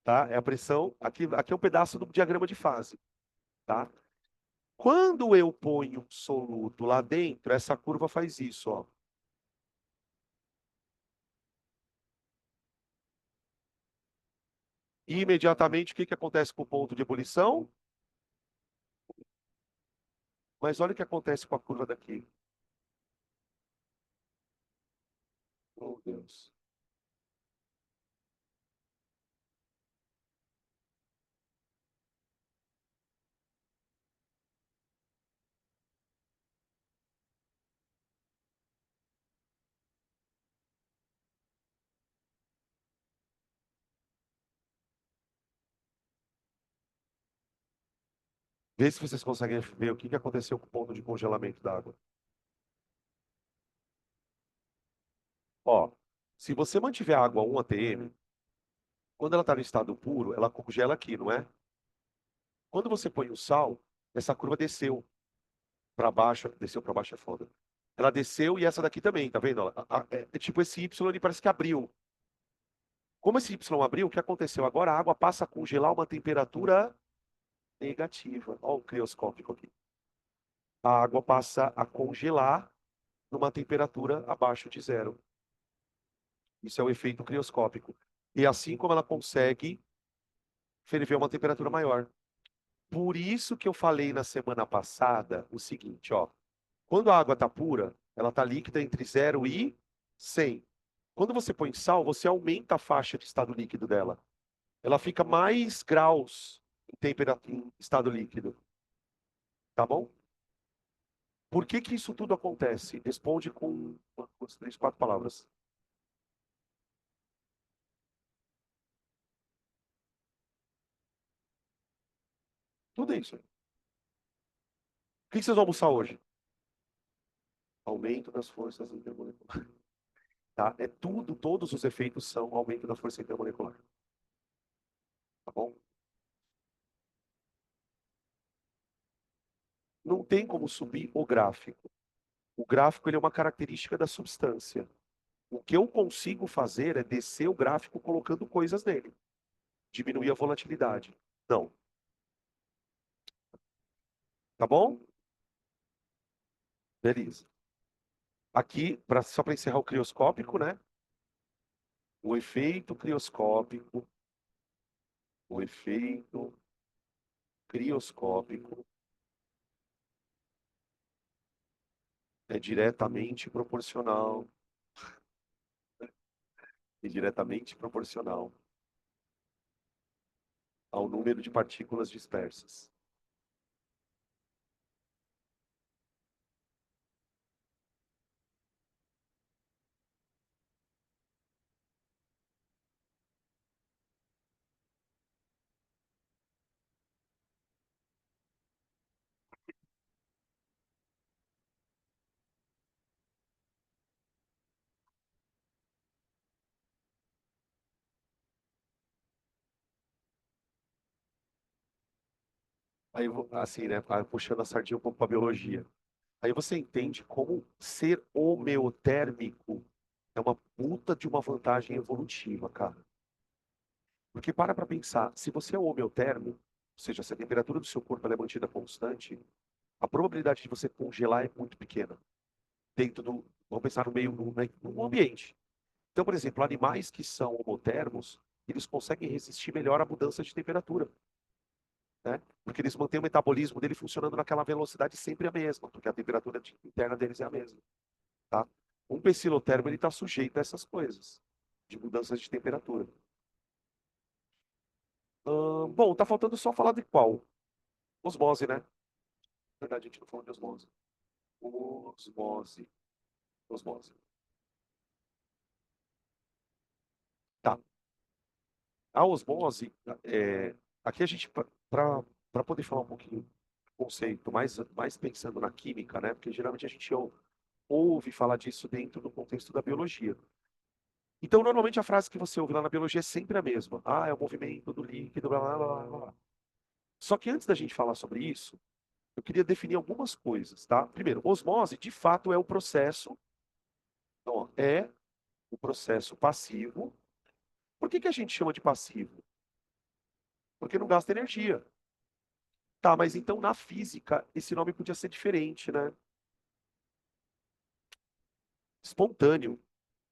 Tá? É a pressão. Aqui é um pedaço do diagrama de fase, tá? Quando eu ponho um soluto lá dentro, essa curva faz isso, ó. E imediatamente, o que que acontece com o ponto de ebulição? Mas olha o que acontece com a curva daqui. Oh, Deus. Vê se vocês conseguem ver o que que aconteceu com o ponto de congelamento da água. Ó, se você mantiver a água a 1 atm, quando ela está no estado puro, ela congela aqui, não é? Quando você põe o sal, essa curva desceu para baixo é foda. Ela desceu e essa daqui também, tá vendo? É tipo esse Y, ele parece que abriu. Como esse Y abriu, o que aconteceu? Agora a água passa a congelar uma temperatura negativa. Olha o crioscópico aqui. A água passa a congelar numa temperatura abaixo de zero. Isso é o efeito crioscópico. E assim como ela consegue ferver a uma temperatura maior. Por isso que eu falei na semana passada o seguinte, ó. Quando a água está pura, ela está líquida entre 0 e 100. Quando você põe sal, você aumenta a faixa de estado líquido dela. Ela fica mais graus em estado líquido. Tá bom? Por que que isso tudo acontece? Responde com uma, duas, três, quatro palavras. Tudo isso. O que que vocês vão almoçar hoje? Aumento das forças intermoleculares. Tá? É tudo, todos os efeitos são aumento da força intermolecular. Tá bom? Não tem como subir o gráfico. O gráfico ele é uma característica da substância. O que eu consigo fazer é descer o gráfico colocando coisas nele. Diminuir a volatilidade. Não. Tá bom? Beleza. Aqui, só para encerrar o crioscópico, né? O efeito crioscópico, o efeito crioscópico é diretamente proporcional, ao número de partículas dispersas. Aí, assim, né? Puxando a sardinha um pouco para a biologia. Aí você entende como ser homeotérmico é uma puta de uma vantagem evolutiva, cara. Porque para pensar, se você é homeotérmico, ou seja, se a temperatura do seu corpo ela é mantida constante, a probabilidade de você congelar é muito pequena dentro Vamos pensar no meio, no ambiente. Então, por exemplo, animais que são homotermos, eles conseguem resistir melhor à mudança de temperatura, né? Porque eles mantêm o metabolismo dele funcionando naquela velocidade sempre a mesma, porque a temperatura interna deles é a mesma, tá? Um bacilotérmio, ele está sujeito a essas coisas, de mudanças de temperatura. Bom, tá faltando só falar de qual? Osmose, né? Na verdade, a gente não falou de osmose. Osmose. Osmose. Tá. A osmose, aqui a gente, para poder falar um pouquinho do conceito, mais pensando na química, né? Porque geralmente a gente ouve falar disso dentro do contexto da biologia. Então, normalmente a frase que você ouve lá na biologia é sempre a mesma. Ah, é o movimento do líquido, blá, blá, blá, blá, blá. Só que antes da gente falar sobre isso, eu queria definir algumas coisas, tá? Primeiro, osmose, de fato, é o processo, então, ó, é o processo passivo. Por que que a gente chama de passivo? Porque não gasta energia. Tá, mas então na física esse nome podia ser diferente, né? Espontâneo,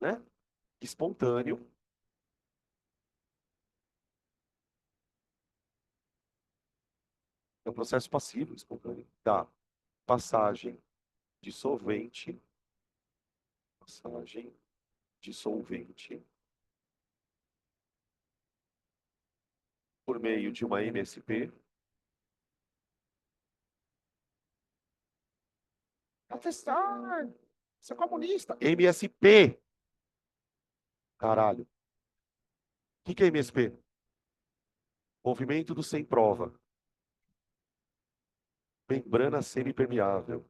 né? Espontâneo é um processo passivo, espontâneo, da passagem de solvente, passagem de solvente por meio de uma MSP. Professor, você é comunista. MSP, caralho. O que que é MSP? Movimento do sem prova. Membrana semipermeável.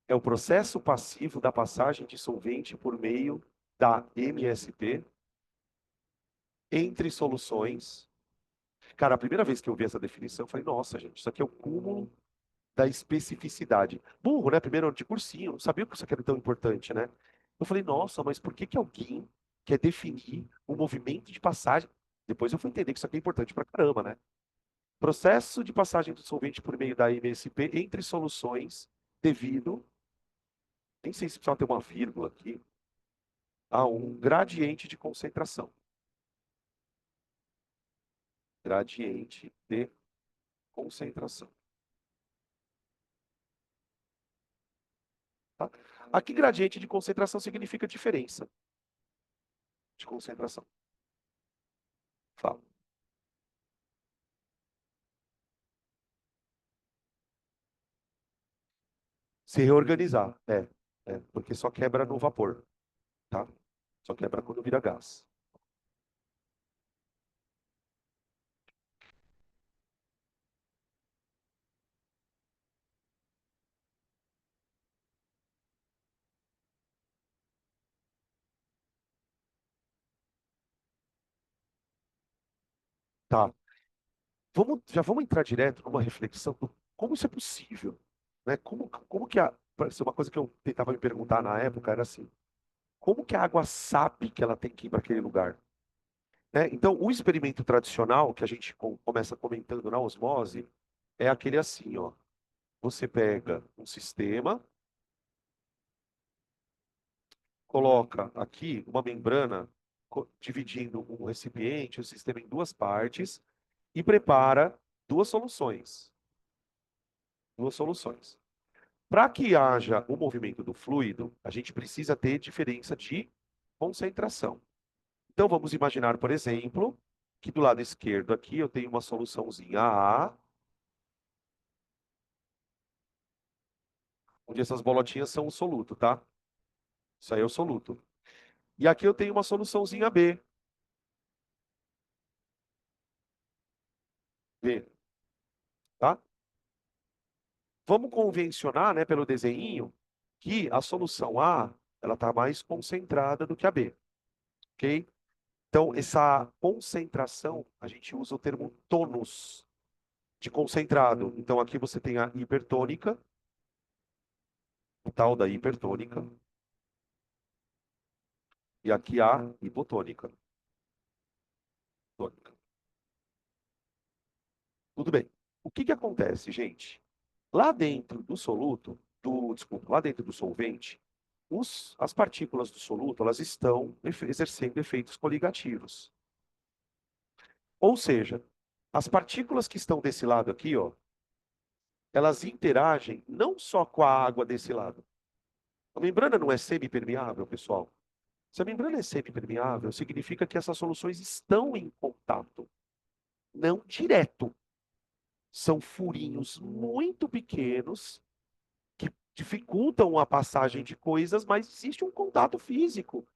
É o processo passivo da passagem de solvente por meio da MSP entre soluções. Cara, a primeira vez que eu vi essa definição, eu falei, nossa, gente, isso aqui é o cúmulo da especificidade. Burro, né? Primeiro ano de cursinho, não sabia que isso aqui era tão importante, né? Eu falei, nossa, mas por que que alguém quer definir o movimento de passagem? Depois eu fui entender que isso aqui é importante pra caramba, né? Processo de passagem do solvente por meio da MSP entre soluções devido, nem sei se precisa ter uma vírgula aqui, a um gradiente de concentração. Gradiente de concentração. Tá? Aqui, gradiente de concentração significa diferença de concentração. Fala. Se reorganizar, porque só quebra no vapor, tá? Só quebra quando vira gás. Tá. Já vamos entrar direto numa reflexão do como isso é possível, né? Como que parece uma coisa que eu tentava me perguntar na época era assim, como que a água sabe que ela tem que ir para aquele lugar? Né? Então, o experimento tradicional que a gente começa comentando na osmose é aquele assim, ó. Você pega um sistema, coloca aqui uma membrana dividindo um recipiente, o sistema em duas partes e prepara duas soluções. Duas soluções. Para que haja o movimento do fluido, a gente precisa ter diferença de concentração. Então vamos imaginar, por exemplo, que do lado esquerdo aqui eu tenho uma soluçãozinha A, onde essas bolotinhas são o soluto, tá? Isso aí é o soluto. E aqui eu tenho uma soluçãozinha B, B, tá? Vamos convencionar, né, pelo desenho, que a solução A, ela está mais concentrada do que a B, ok? Então, essa concentração, a gente usa o termo tônus de concentrado. Então, aqui você tem a hipertônica, o tal da hipertônica, e aqui a hipotônica. Tônica. Tudo bem. O que que acontece, gente? Lá dentro do soluto, desculpa, lá dentro do solvente, As partículas do soluto, elas estão exercendo efeitos coligativos. Ou seja, as partículas que estão desse lado aqui, ó, elas interagem não só com a água desse lado. A membrana não é semipermeável, pessoal. Se a membrana é semipermeável, significa que essas soluções estão em contato, não direto. São furinhos muito pequenos que dificultam a passagem de coisas, mas existe um contato físico.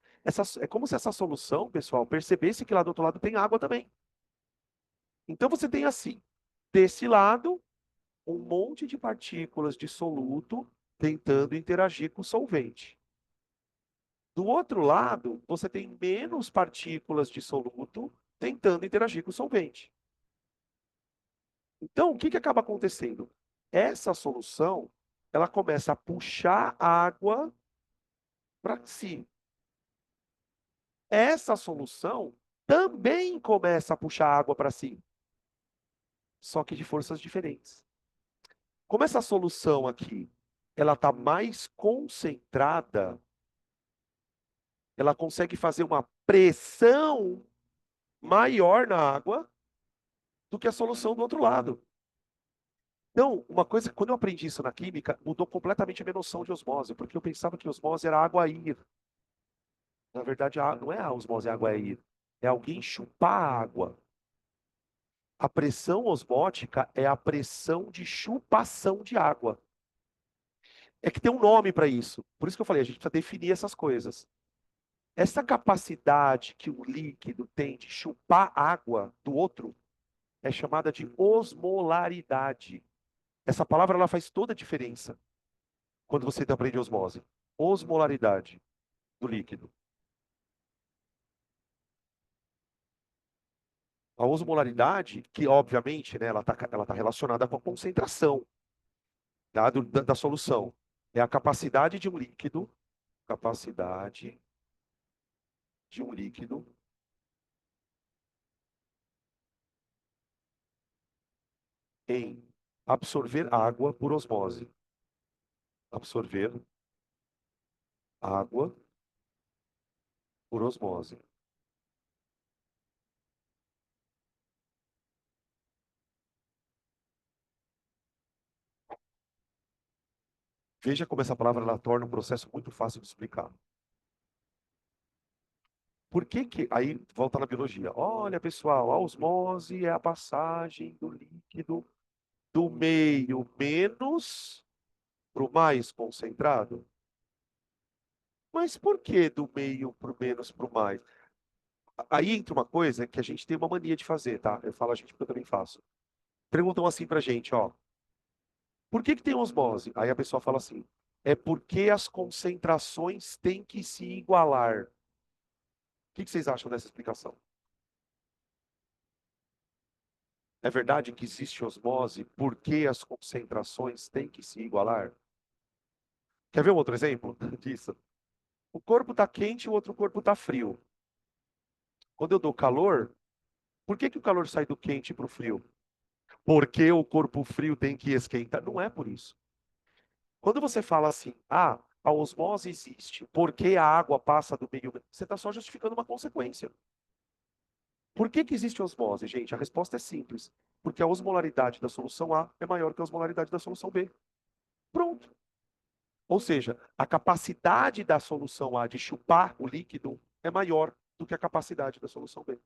É como se essa solução, pessoal, percebesse que lá do outro lado tem água também. Então você tem assim, desse lado, um monte de partículas de soluto tentando interagir com o solvente. Do outro lado, você tem menos partículas de soluto tentando interagir com o solvente. Então, o que acaba acontecendo? Essa solução, ela começa a puxar água para si. Essa solução também começa a puxar água para si, só que de forças diferentes. Como essa solução aqui, ela está mais concentrada, ela consegue fazer uma pressão maior na água do que a solução do outro lado. Então, uma coisa, quando eu aprendi isso na química, mudou completamente a minha noção de osmose, porque eu pensava que osmose era água a ir. Na verdade, não é a osmose, é água a ir. É alguém chupar a água. A pressão osmótica é a pressão de chupação de água. É que tem um nome para isso. Por isso que eu falei, a gente precisa definir essas coisas. Essa capacidade que o líquido tem de chupar água do outro é chamada de osmolaridade. Essa palavra ela faz toda a diferença quando você aprende osmose. Osmolaridade do líquido. A osmolaridade, que obviamente, né, ela tá relacionada com a concentração, tá, da solução. É a capacidade de um líquido em absorver água por osmose. Absorver água por osmose. Veja como essa palavra ela torna um processo muito fácil de explicar. Por que que... Aí volta na biologia. Olha, pessoal, a osmose é a passagem do líquido do meio menos para o mais concentrado. Mas por que do meio para o menos para o mais? Aí entra uma coisa que a gente tem uma mania de fazer, tá? Eu falo a gente porque eu também faço. Perguntam assim pra gente, ó. Por que tem osmose? Aí a pessoa fala assim, é porque as concentrações têm que se igualar. O que vocês acham dessa explicação? É verdade que existe osmose porque as concentrações têm que se igualar? Quer ver um outro exemplo disso? O corpo está quente e o outro corpo está frio. Quando eu dou calor, por que o calor sai do quente para o frio? Porque o corpo frio tem que esquentar? Não é por isso. Quando você fala assim, a osmose existe porque a água passa do meio, você está só justificando uma consequência. Por que existe osmose, gente? A resposta é simples. Porque a osmolaridade da solução A é maior que a osmolaridade da solução B. Pronto. Ou seja, a capacidade da solução A de chupar o líquido é maior do que a capacidade da solução B.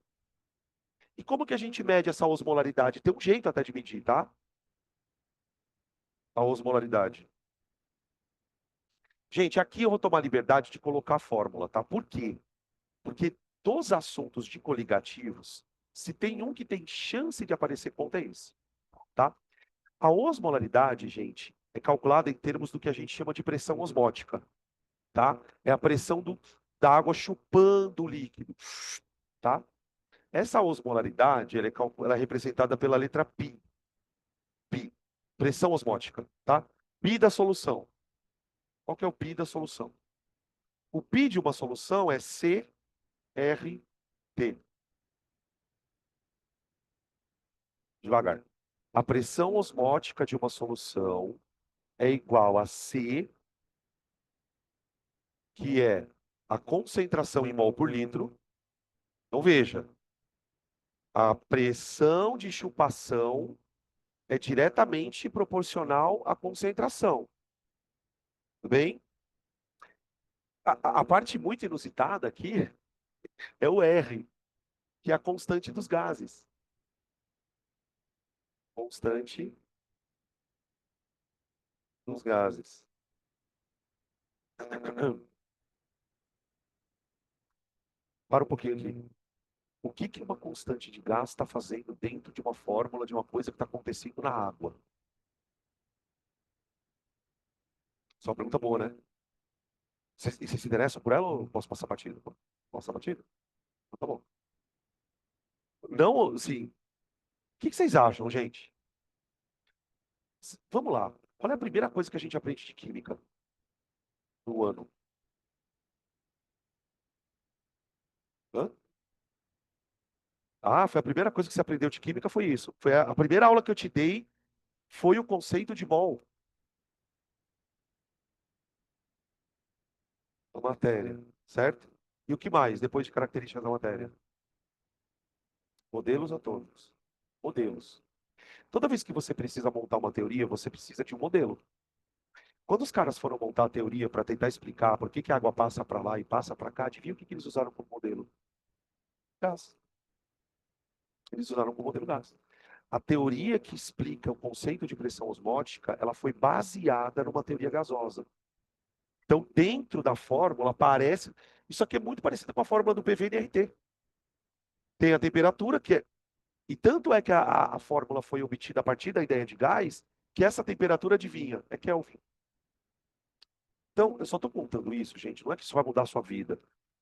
E como que a gente mede essa osmolaridade? Tem um jeito até de medir, tá? A osmolaridade. Gente, aqui eu vou tomar liberdade de colocar a fórmula, tá? Por quê? Porque dos assuntos de coligativos, se tem um que tem chance de aparecer ponto é esse, tá? A osmolaridade, gente, é calculada em termos do que a gente chama de pressão osmótica, tá? É a pressão da água chupando o líquido, tá? Essa osmolaridade, ela é representada pela letra π, π, pressão osmótica, tá? π da solução. Qual que é o π da solução? O π de uma solução é CRT. Devagar. A pressão osmótica de uma solução é igual a C que é a concentração em mol por litro. Então veja, a pressão de chupação é diretamente proporcional à concentração, tudo bem? A parte muito inusitada aqui é o R, que é a constante dos gases. Constante dos gases. Para um pouquinho aqui. O que que uma constante de gás está fazendo dentro de uma fórmula de uma coisa que está acontecendo na água? Só uma pergunta boa, né? Você se interessa por ela ou posso passar batido? Posso passar batido? Então tá bom. Não, sim. O que que vocês acham, gente? Vamos lá. Qual é a primeira coisa que a gente aprende de química no ano? Hã? Ah, foi a primeira coisa que você aprendeu de química, foi isso. Foi a primeira aula que eu te dei, foi o conceito de mol da matéria, certo? E o que mais, depois de características da matéria? Modelos atômicos. Modelos. Toda vez que você precisa montar uma teoria, você precisa de um modelo. Quando os caras foram montar a teoria para tentar explicar por que que a água passa para lá e passa para cá, adivinha o que que eles usaram como modelo? Gás. Eles usaram como modelo gás. A teoria que explica o conceito de pressão osmótica, ela foi baseada numa teoria gasosa. Então, dentro da fórmula, aparece. Isso aqui é muito parecido com a fórmula do PV-NRT. Tem a temperatura, que é. E tanto é que a fórmula foi obtida a partir da ideia de gás, que essa temperatura, adivinha, é Kelvin. Então, eu só estou contando isso, gente. Não é que isso vai mudar a sua vida.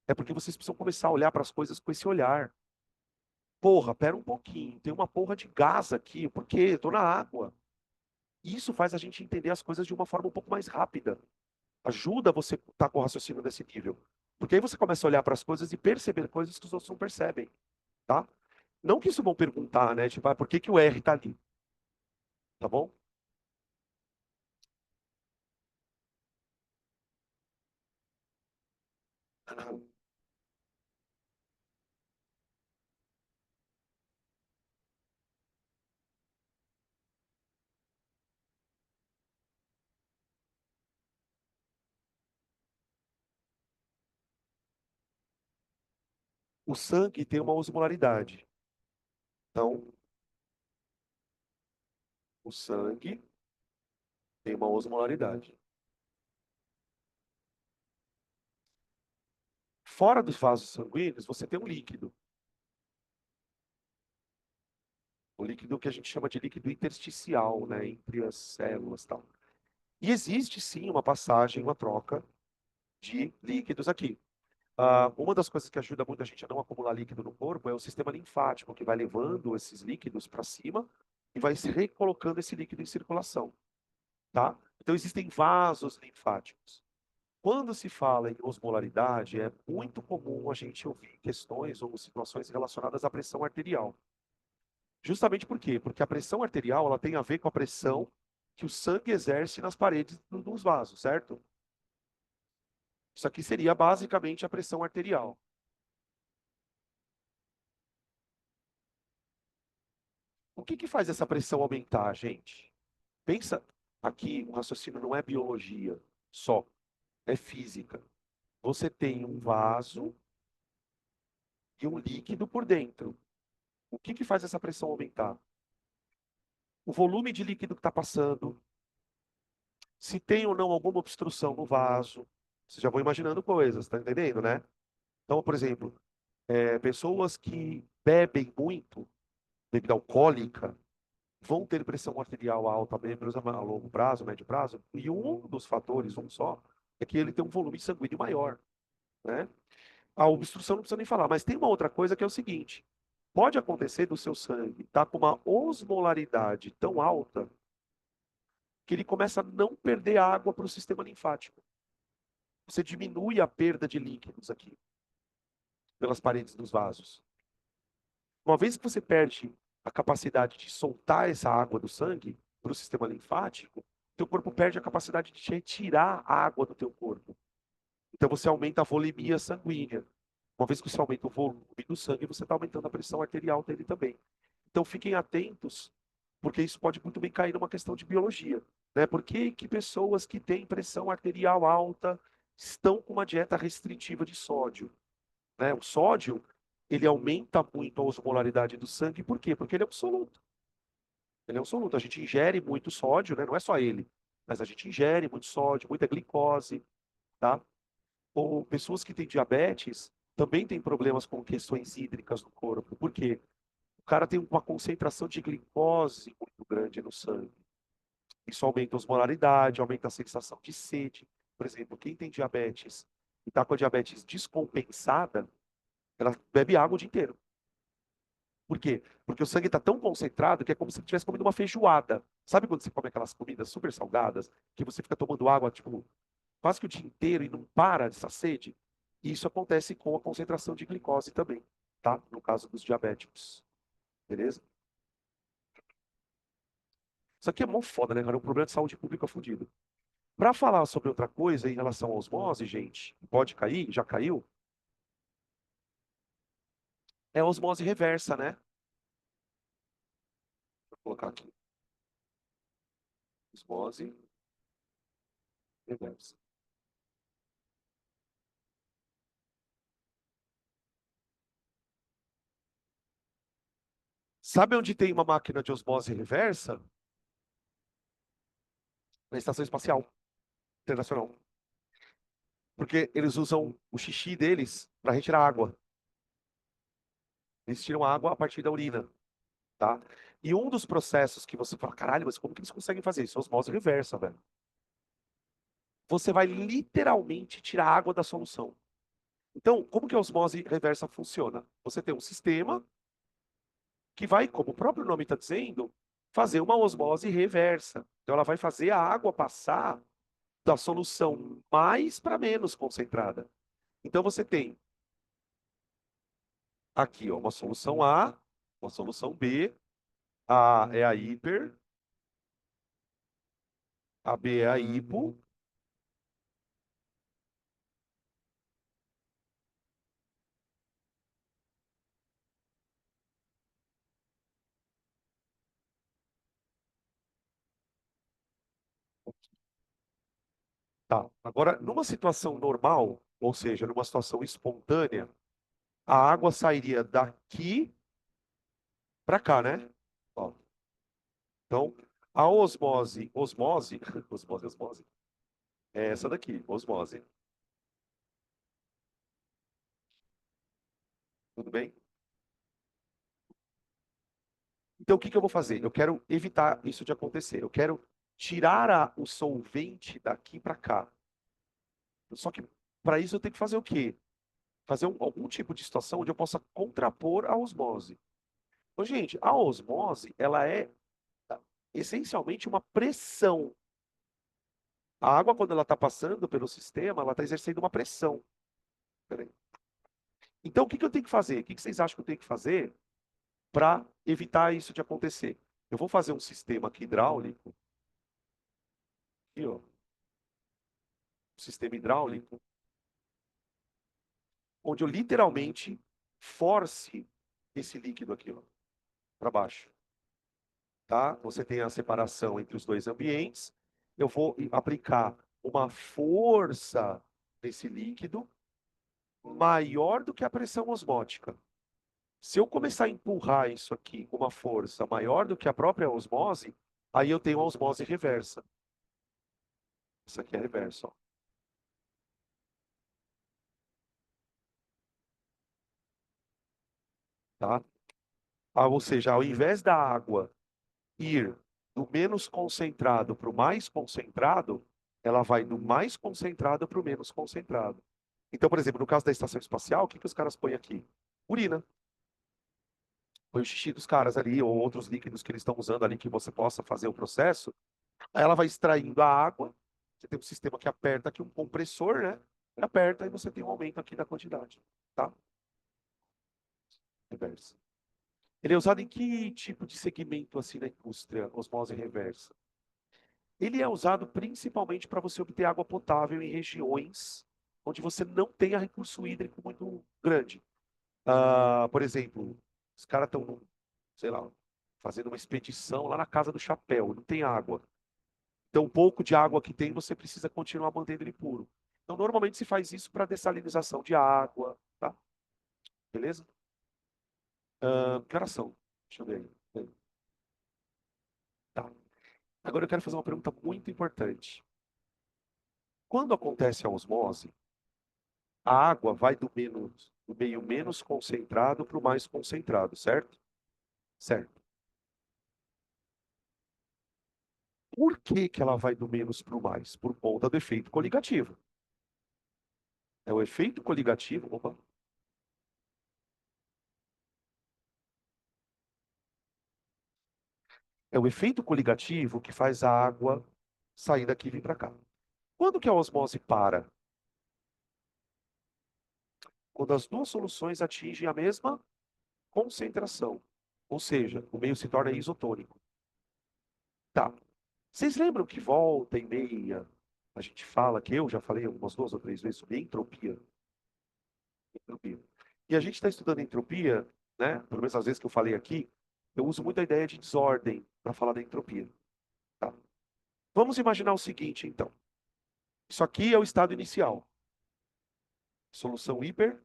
É porque vocês precisam começar a olhar para as coisas com esse olhar. Porra, pera um pouquinho. Tem uma porra de gás aqui. Por quê? Estou na água. Isso faz a gente entender as coisas de uma forma um pouco mais rápida. Ajuda você a estar com o raciocínio desse nível. Porque aí você começa a olhar para as coisas e perceber coisas que os outros não percebem, tá? Não que isso vão perguntar, né? Tipo, por que que o R está ali? Tá bom? O sangue tem uma osmolaridade. Então, o sangue tem uma osmolaridade. Fora dos vasos sanguíneos, você tem um líquido. O líquido que a gente chama de líquido intersticial, né? Entre as células e tal. E existe sim uma passagem, uma troca de líquidos aqui. Uma das coisas que ajuda muito a gente a não acumular líquido no corpo é o sistema linfático, que vai levando esses líquidos para cima e vai se recolocando esse líquido em circulação, tá? Então existem vasos linfáticos. Quando se fala em osmolaridade, é muito comum a gente ouvir questões ou situações relacionadas à pressão arterial. Justamente por quê? Porque a pressão arterial ela tem a ver com a pressão que o sangue exerce nas paredes dos vasos, certo? Isso aqui seria basicamente a pressão arterial. O que que faz essa pressão aumentar, gente? Pensa aqui, o raciocínio não é biologia só, é física. Você tem um vaso e um líquido por dentro. O que que faz essa pressão aumentar? O volume de líquido que está passando, se tem ou não alguma obstrução no vaso. Vocês já vão imaginando coisas, tá entendendo, né? Então, por exemplo, pessoas que bebem muito, bebida alcoólica, vão ter pressão arterial alta menos a longo prazo, médio prazo, e um dos fatores, um só, é que ele tem um volume sanguíneo maior, né? A obstrução não precisa nem falar, mas tem uma outra coisa que é o seguinte: pode acontecer do seu sangue estar com uma osmolaridade tão alta que ele começa a não perder água para o sistema linfático. Você diminui a perda de líquidos aqui pelas paredes dos vasos. Uma vez que você perde a capacidade de soltar essa água do sangue para o sistema linfático, teu corpo perde a capacidade de retirar a água do teu corpo. Então você aumenta a volemia sanguínea. Uma vez que você aumenta o volume do sangue, você está aumentando a pressão arterial dele também. Então fiquem atentos, porque isso pode muito bem cair numa questão de biologia. Né? Por que que pessoas que têm pressão arterial alta estão com uma dieta restritiva de sódio? Né? O sódio, ele aumenta muito a osmolaridade do sangue, por quê? Porque ele é um soluto. Ele é um soluto. A gente ingere muito sódio, né? Não é só ele, mas a gente ingere muito sódio, muita glicose, tá? Ou pessoas que têm diabetes também têm problemas com questões hídricas no corpo. Por quê? O cara tem uma concentração de glicose muito grande no sangue. Isso aumenta a osmolaridade, aumenta a sensação de sede. Por exemplo, quem tem diabetes e está com a diabetes descompensada, ela bebe água o dia inteiro. Por quê? Porque o sangue está tão concentrado que é como se estivesse comendo uma feijoada. Sabe quando você come aquelas comidas super salgadas, que você fica tomando água, tipo, quase que o dia inteiro e não para dessa sede? E isso acontece com a concentração de glicose também, tá? No caso dos diabéticos. Beleza? Isso aqui é mó foda, né, cara? É um problema de saúde pública fudido. Para falar sobre outra coisa em relação à osmose, gente, pode cair, já caiu, é a osmose reversa, né? Vou colocar aqui. Osmose reversa. Sabe onde tem uma máquina de osmose reversa? Na Estação Espacial Internacional. Porque eles usam o xixi deles para retirar água. Eles tiram água a partir da urina, tá? E um dos processos que você fala, caralho, mas como que eles conseguem fazer isso? Osmose reversa, velho. Você vai literalmente tirar a água da solução. Então, como que a osmose reversa funciona? Você tem um sistema que vai, como o próprio nome está dizendo, fazer uma osmose reversa. Então, ela vai fazer a água passar da solução mais para menos concentrada. Então, você tem aqui, ó, uma solução A, uma solução B. A é a hiper, a B é a hipo. Tá. Agora, numa situação normal, ou seja, numa situação espontânea, a água sairia daqui para cá, né? Ó, então, a osmose, é essa daqui, osmose. Tudo bem? Então, o que que eu vou fazer? Eu quero evitar isso de acontecer. Eu quero tirar o solvente daqui para cá. Só que para isso eu tenho que fazer o quê? Fazer algum tipo de situação onde eu possa contrapor a osmose. Então, gente, a osmose, ela é essencialmente uma pressão. A água, quando ela está passando pelo sistema, ela está exercendo uma pressão. Peraí. Então, o que que eu tenho que fazer? O que que vocês acham que eu tenho que fazer para evitar isso de acontecer? Eu vou fazer um sistema aqui hidráulico, aqui, ó, um sistema hidráulico, onde eu literalmente force esse líquido aqui, para baixo, tá? Você tem a separação entre os dois ambientes. Eu vou aplicar uma força nesse líquido maior do que a pressão osmótica. Se eu começar a empurrar isso aqui com uma força maior do que a própria osmose, aí eu tenho a osmose reversa. Isso aqui é reverso, ó, tá? Ah, ou seja, ao invés da água ir do menos concentrado para o mais concentrado, ela vai do mais concentrado para o menos concentrado. Então, por exemplo, no caso da estação espacial, o que que os caras põem aqui? Urina. Põe o xixi dos caras ali, ou outros líquidos que eles estão usando ali que você possa fazer o processo. Aí ela vai extraindo a água. Você tem um sistema que aperta aqui, um compressor, né? Aperta e você tem um aumento aqui da quantidade, tá? Reversa. Ele é usado em que tipo de segmento assim na indústria, osmose reversa? Ele é usado principalmente para você obter água potável em regiões. onde você não tenha recurso hídrico muito grande. Por exemplo, os caras estão, sei lá, fazendo uma expedição lá na Casa do Chapéu, não tem água. Então, o pouco de água que tem, você precisa continuar mantendo ele puro. Então, normalmente se faz isso para dessalinização de água, tá? Beleza? Que horas são? Deixa eu ver aí. Tá. Agora eu quero fazer uma pergunta muito importante. Quando acontece a osmose, a água vai do meio menos concentrado para o mais concentrado, certo? Certo. Por que que ela vai do menos para o mais? Por conta do efeito coligativo. É o efeito coligativo. Opa. É o efeito coligativo que faz a água sair daqui e vir para cá. Quando que a osmose para? Quando as duas soluções atingem a mesma concentração. Ou seja, o meio se torna isotônico. Tá. Vocês lembram que volta e meia a gente fala, que eu já falei algumas 2 ou 3 vezes sobre entropia? Entropia. E a gente está estudando entropia, né? Pelo menos às vezes que eu falei aqui, eu uso muito a ideia de desordem para falar da entropia. Tá? Vamos imaginar o seguinte, então. Isso aqui é o estado inicial. Solução hiper,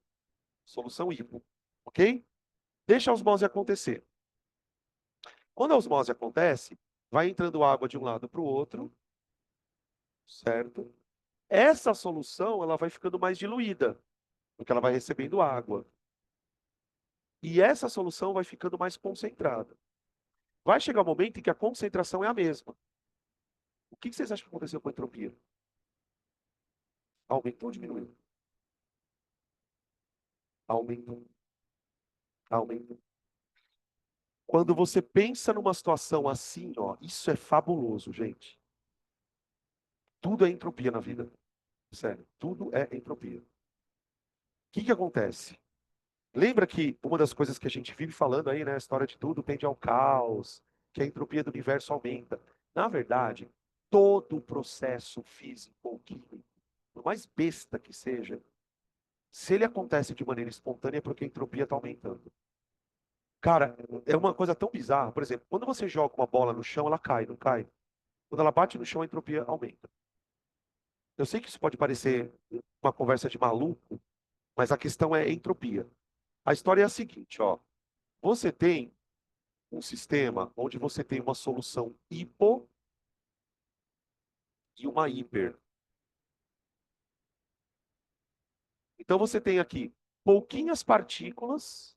solução hipo. Ok? Deixa a osmose acontecer. Quando a osmose acontece, vai entrando água de um lado para o outro, certo? Essa solução ela vai ficando mais diluída, porque ela vai recebendo água. E essa solução vai ficando mais concentrada. Vai chegar um momento em que a concentração é a mesma. O que vocês acham que aconteceu com a entropia? Aumentou ou diminuiu? Aumentou. Aumentou. Quando você pensa numa situação assim, ó, isso é fabuloso, gente. Tudo é entropia na vida. Sério, tudo é entropia. O que que acontece? Lembra que uma das coisas que a gente vive falando aí, né, a história de tudo tende ao caos, que a entropia do universo aumenta. Na verdade, todo o processo físico ou químico, por mais besta que seja, se ele acontece de maneira espontânea é porque a entropia está aumentando. Cara, é uma coisa tão bizarra. Por exemplo, quando você joga uma bola no chão, ela cai, não cai? Quando ela bate no chão, a entropia aumenta. Eu sei que isso pode parecer uma conversa de maluco, mas a questão é entropia. A história é a seguinte, ó. Você tem um sistema onde você tem uma solução hipo e uma hiper. Então você tem aqui pouquinhas partículas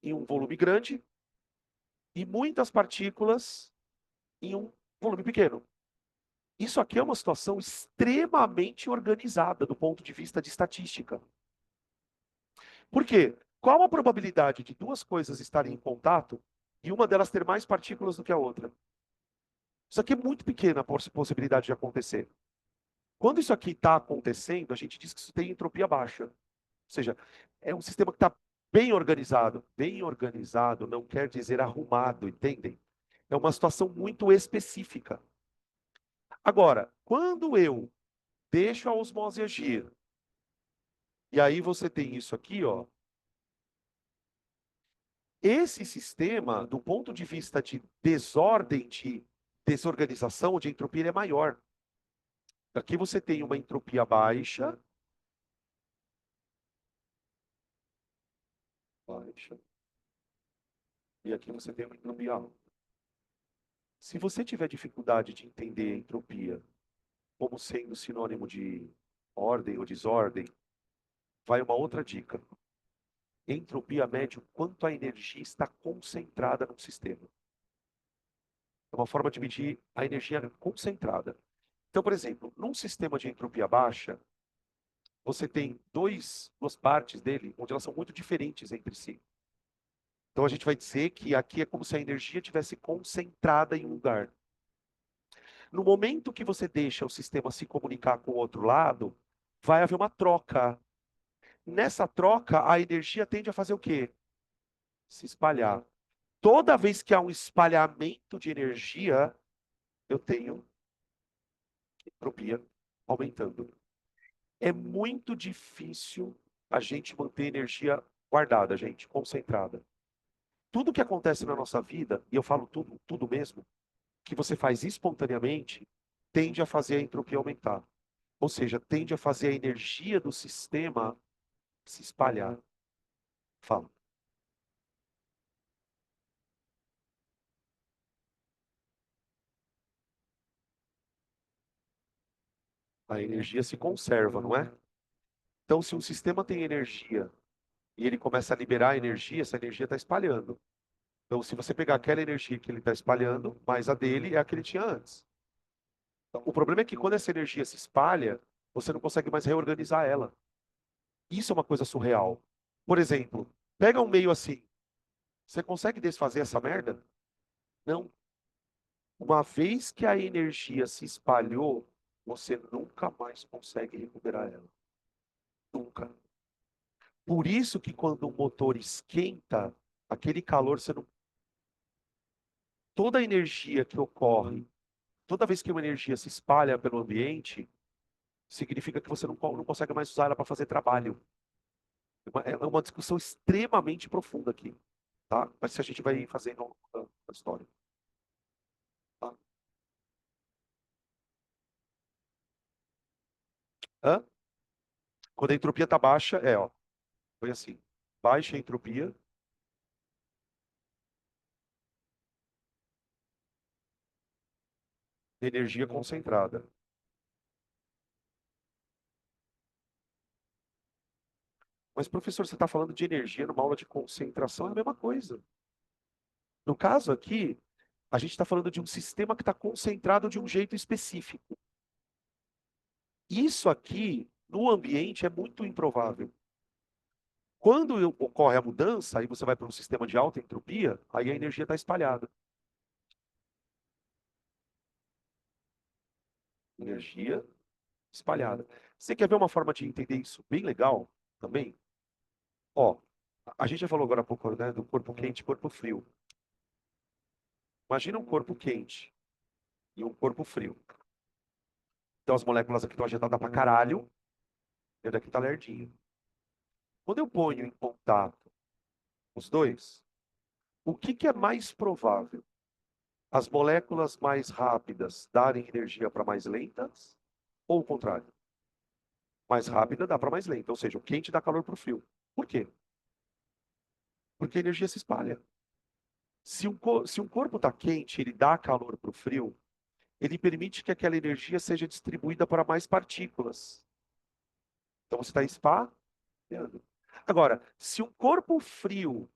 em um volume grande e muitas partículas em um volume pequeno. Isso aqui é uma situação extremamente organizada do ponto de vista de estatística. Por quê? Qual a probabilidade de duas coisas estarem em contato e uma delas ter mais partículas do que a outra? Isso aqui é muito pequena a possibilidade de acontecer. Quando isso aqui está acontecendo, a gente diz que isso tem entropia baixa. Ou seja, é um sistema que está bem organizado. Bem organizado não quer dizer arrumado, entendem? É uma situação muito específica. Agora, quando eu deixo a osmose agir, e aí você tem isso aqui, ó. Esse sistema, do ponto de vista de desordem, de desorganização, de entropia, ele é maior. Aqui você tem uma entropia baixa, baixa, e aqui você tem uma entropia alta. Se você tiver dificuldade de entender a entropia como sendo sinônimo de ordem ou desordem, vai uma outra dica. Entropia mede o quanto a energia está concentrada no sistema. É uma forma de medir a energia concentrada. Então, por exemplo, num sistema de entropia baixa, você tem duas partes dele, onde elas são muito diferentes entre si. Então, a gente vai dizer que aqui é como se a energia tivesse concentrada em um lugar. No momento que você deixa o sistema se comunicar com o outro lado, vai haver uma troca. Nessa troca, a energia tende a fazer o quê? Se espalhar. Toda vez que há um espalhamento de energia, eu tenho entropia aumentando. É muito difícil a gente manter energia guardada, gente, concentrada. Tudo que acontece na nossa vida, e eu falo tudo, tudo mesmo, que você faz espontaneamente, tende a fazer a entropia aumentar. Ou seja, tende a fazer a energia do sistema se espalhar. Fala. A energia se conserva, não é? Então, se um sistema tem energia e ele começa a liberar energia, essa energia está espalhando. Então, se você pegar aquela energia que ele está espalhando, mais a dele é a que ele tinha antes. Então, o problema é que quando essa energia se espalha, você não consegue mais reorganizar ela. Isso é uma coisa surreal. Por exemplo, pega um meio assim. Você consegue desfazer essa merda? Não. Uma vez que a energia se espalhou, você nunca mais consegue recuperar ela. Nunca. Por isso que quando o motor esquenta, aquele calor, você não... toda a energia que ocorre, toda vez que uma energia se espalha pelo ambiente, significa que você não consegue mais usar ela para fazer trabalho. É uma discussão extremamente profunda aqui, tá? Mas se a gente vai fazendo a história, tá? Hã? Quando a entropia está baixa, ó, foi assim, baixa a entropia, energia concentrada. Mas, professor, você está falando de energia numa aula de concentração, é a mesma coisa. No caso aqui, a gente está falando de um sistema que está concentrado de um jeito específico. Isso aqui, no ambiente, é muito improvável. Quando ocorre a mudança, aí você vai para um sistema de alta entropia, aí a energia está espalhada. Energia espalhada. Você quer ver uma forma de entender isso bem legal também? Ó, a gente já falou agora há pouco, né, do corpo quente e corpo frio. Imagina um corpo quente e um corpo frio. Então as moléculas aqui estão agitadas pra caralho, e a daqui tá lerdinho. Quando eu ponho em contato os dois, o que que é mais provável? As moléculas mais rápidas darem energia para mais lentas? Ou o contrário? Mais rápida dá para mais lenta, ou seja, o quente dá calor para o frio. Por quê? Porque a energia se espalha. Se um corpo está quente, ele dá calor para o frio, ele permite que aquela energia seja distribuída para mais partículas. Então você está espalhando. Agora, se um corpo frio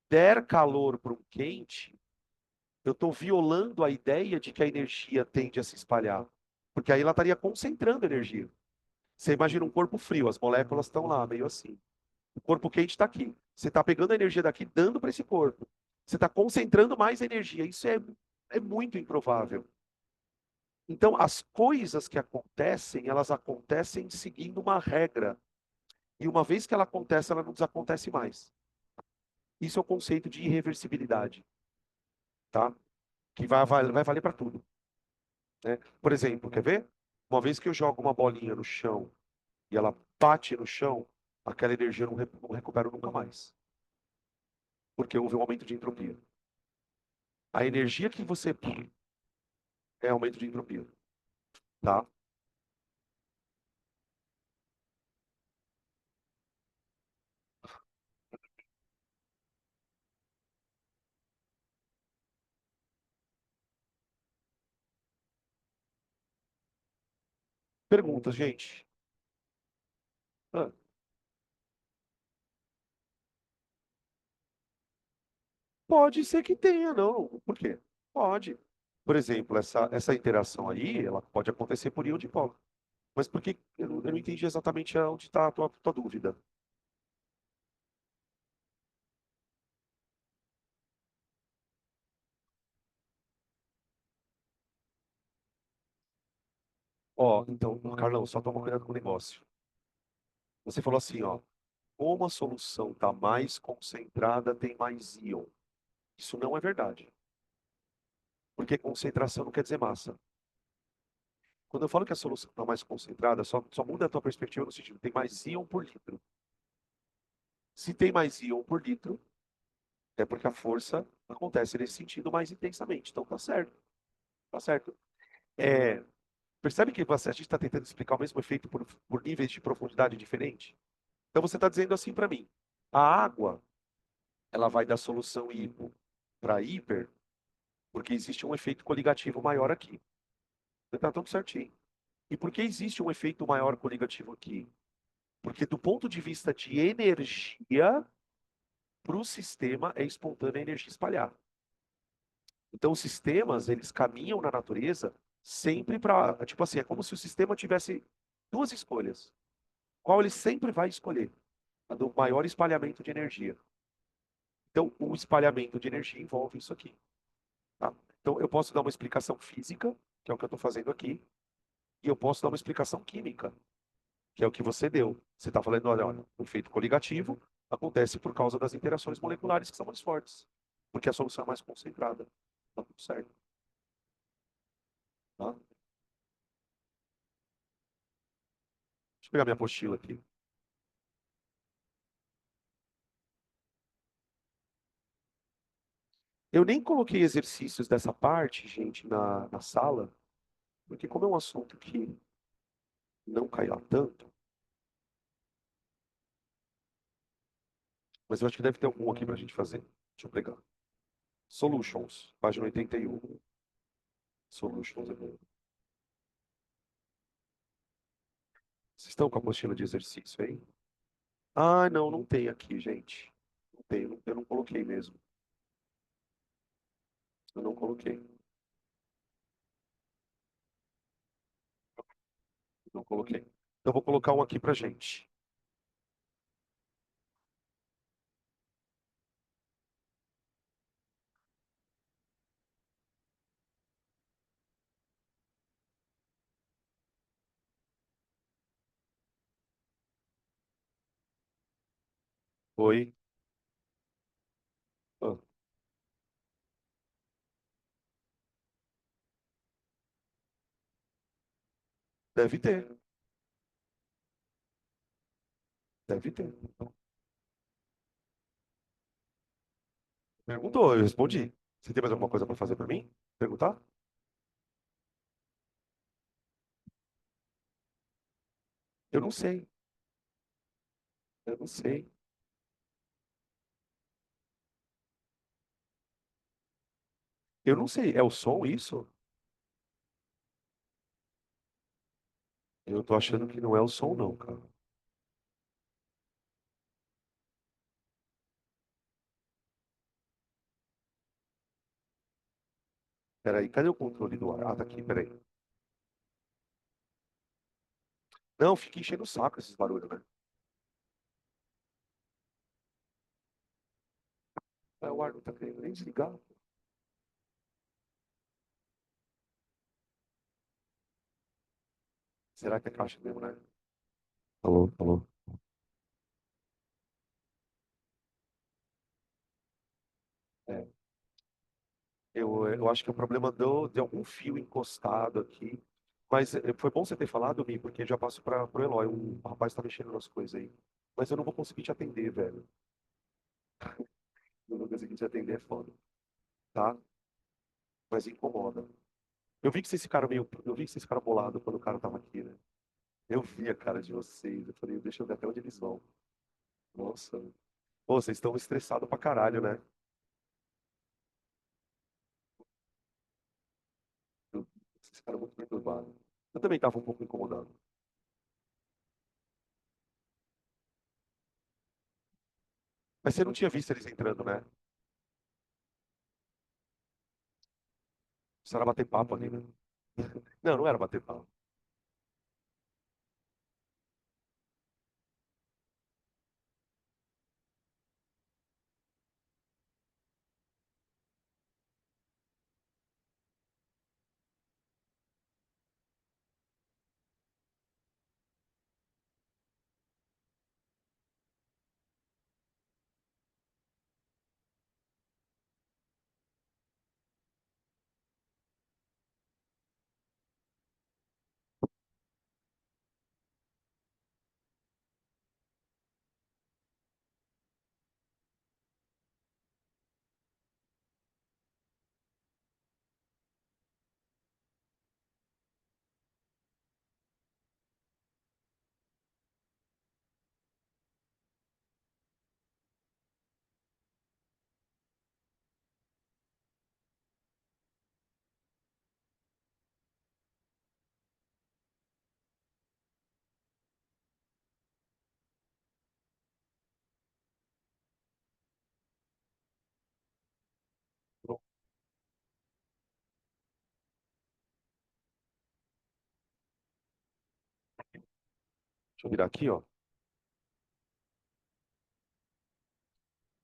der calor para um quente, eu estou violando a ideia de que a energia tende a se espalhar. Porque aí ela estaria concentrando energia. Você imagina um corpo frio, as moléculas estão lá, meio assim. O corpo quente está aqui. Você está pegando a energia daqui, dando para esse corpo. Você está concentrando mais energia. Isso é muito improvável. Então, as coisas que acontecem, elas acontecem seguindo uma regra. E uma vez que ela acontece, ela não desacontece mais. Isso é o conceito de irreversibilidade, tá? Que vai valer para tudo, né? Por exemplo, quer ver? Uma vez que eu jogo uma bolinha no chão e ela bate no chão, aquela energia eu não recupero nunca mais. Porque houve um aumento de entropia. A energia que você é aumento de entropia, tá? Perguntas, gente. Ah, pode ser que tenha, não. Por quê? Pode. Por exemplo, essa interação aí, ela pode acontecer por íon dipolo. Mas por que eu não entendi exatamente onde está a tua dúvida? Ó, então, Carlão, só toma cuidado com o negócio. Você falou assim, ó, como a solução está mais concentrada, tem mais íon. Isso não é verdade. Porque concentração não quer dizer massa. Quando eu falo que a solução está mais concentrada, só muda a tua perspectiva no sentido, tem mais íon por litro. Se tem mais íon por litro, é porque a força acontece nesse sentido mais intensamente. Então tá certo, tá certo. É, percebe que a gente está tentando explicar o mesmo efeito por níveis de profundidade diferentes? Então você está dizendo assim para mim, a água, ela vai da solução hipo para hiper, porque existe um efeito coligativo maior aqui. Está tudo certinho. E por que existe um efeito maior coligativo aqui? Porque do ponto de vista de energia, para o sistema é espontânea a energia espalhar. Então, os sistemas, eles caminham na natureza sempre para, tipo assim, é como se o sistema tivesse duas escolhas. Qual ele sempre vai escolher? A do maior espalhamento de energia. Então, o espalhamento de energia envolve isso aqui, tá? Então, eu posso dar uma explicação física, que é o que eu estou fazendo aqui, e eu posso dar uma explicação química, que é o que você deu. Você está falando, olha, o efeito coligativo acontece por causa das interações moleculares que são mais fortes, porque a solução é mais concentrada. Tá tudo certo, tá? Deixa eu pegar minha apostila aqui. Eu nem coloquei exercícios dessa parte, gente, na sala, porque como é um assunto que não cai lá tanto, mas eu acho que deve ter algum aqui para a gente fazer. Deixa eu pegar. Solutions, página 81. Solutions. Vocês estão com a apostila de exercício aí? Ah, não, não tem aqui, gente. Não tem, eu não coloquei mesmo. Eu não coloquei. Não coloquei. Então, eu vou colocar um aqui pra gente. Oi. Ah, deve ter. Deve ter. Perguntou, eu respondi. Você tem mais alguma coisa para fazer para mim? Perguntar? Eu não sei. Eu não sei. Eu não sei. É o som isso? Eu tô achando que não é o som, não, cara. Peraí, cadê o controle do ar? Ah, tá aqui, peraí. Não, fica enchendo o saco esses barulhos, né? Ah, o ar não tá querendo nem desligar. Será que é caixa mesmo, né? Alô, alô. É. Eu acho que é o problema de algum fio encostado aqui. Mas foi bom você ter falado, Mi, porque já passo para o Eloy. O rapaz tá mexendo nas coisas aí. Mas eu não vou conseguir te atender, velho. Não vou conseguir te atender, é foda. Tá? Mas incomoda. Eu vi que vocês ficaram bolados quando o cara tava aqui, né? Eu vi a cara de vocês. Eu falei, deixa eu ver até onde eles vão. Nossa. Pô, vocês estão estressados pra caralho, né? Vocês ficaram muito perturbados. Eu também tava um pouco incomodado. Mas você não tinha visto eles entrando, né? Isso era bater papo ali, né? Não, não era bater papo. Deixa eu virar aqui, ó.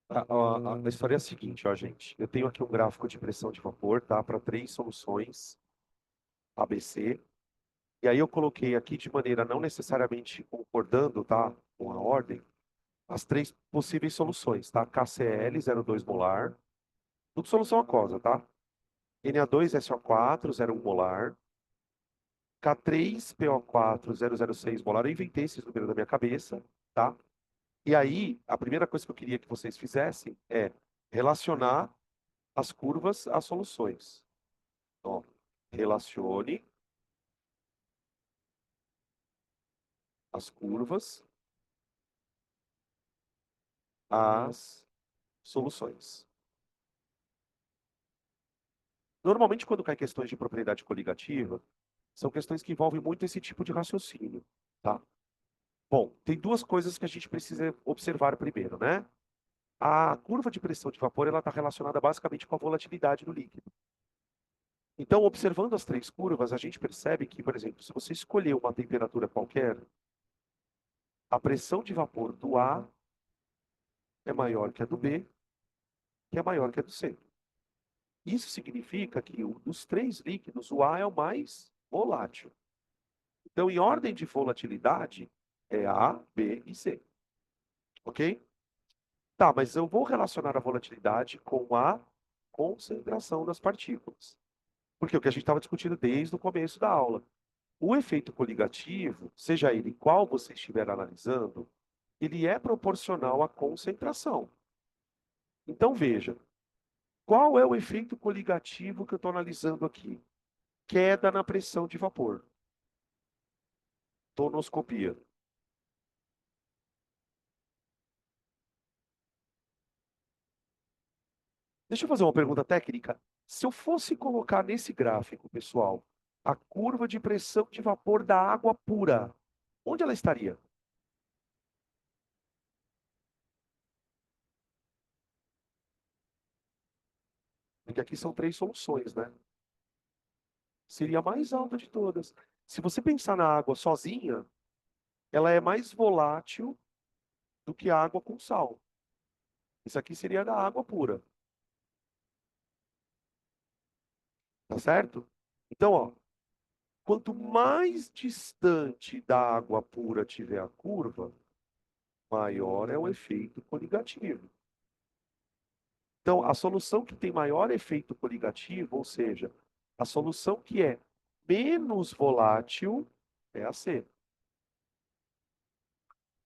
A história é a seguinte, ó, gente. Eu tenho aqui um gráfico de pressão de vapor, tá? Para três soluções ABC. E aí eu coloquei aqui de maneira não necessariamente concordando, tá? Com a ordem, as três possíveis soluções, tá? KCl 0,2 molar, tudo solução aquosa, tá? Na2SO4 0,1 molar, K3PO4 0,06 molar. Eu inventei esses números da minha cabeça, tá? E aí, a primeira coisa que eu queria que vocês fizessem é relacionar as curvas às soluções. Ó, relacione as curvas às soluções. Normalmente, quando cai questões de propriedade coligativa, são questões que envolvem muito esse tipo de raciocínio, tá? Bom, tem duas coisas que a gente precisa observar primeiro, né? A curva de pressão de vapor ela está relacionada basicamente com a volatilidade do líquido. Então, observando as três curvas, a gente percebe que, por exemplo, se você escolher uma temperatura qualquer, a pressão de vapor do A é maior que a do B, que é maior que a do C. Isso significa que dos três líquidos, o A é o mais volátil. Então, em ordem de volatilidade, é A, B e C. Ok? Tá, mas eu vou relacionar a volatilidade com a concentração das partículas. Porque é o que a gente estava discutindo desde o começo da aula. O efeito coligativo, seja ele qual você estiver analisando, ele é proporcional à concentração. Então, veja, qual é o efeito coligativo que eu estou analisando aqui? Queda na pressão de vapor. Tonoscopia. Deixa eu fazer uma pergunta técnica. Se eu fosse colocar nesse gráfico, pessoal, a curva de pressão de vapor da água pura, onde ela estaria? Porque aqui são três soluções, né? Seria a mais alta de todas. Se você pensar na água sozinha, ela é mais volátil do que a água com sal. Isso aqui seria da água pura, tá certo? Então, ó, quanto mais distante da água pura tiver a curva, maior é o efeito coligativo. Então, a solução que tem maior efeito coligativo, ou seja, a solução que é menos volátil, é a C.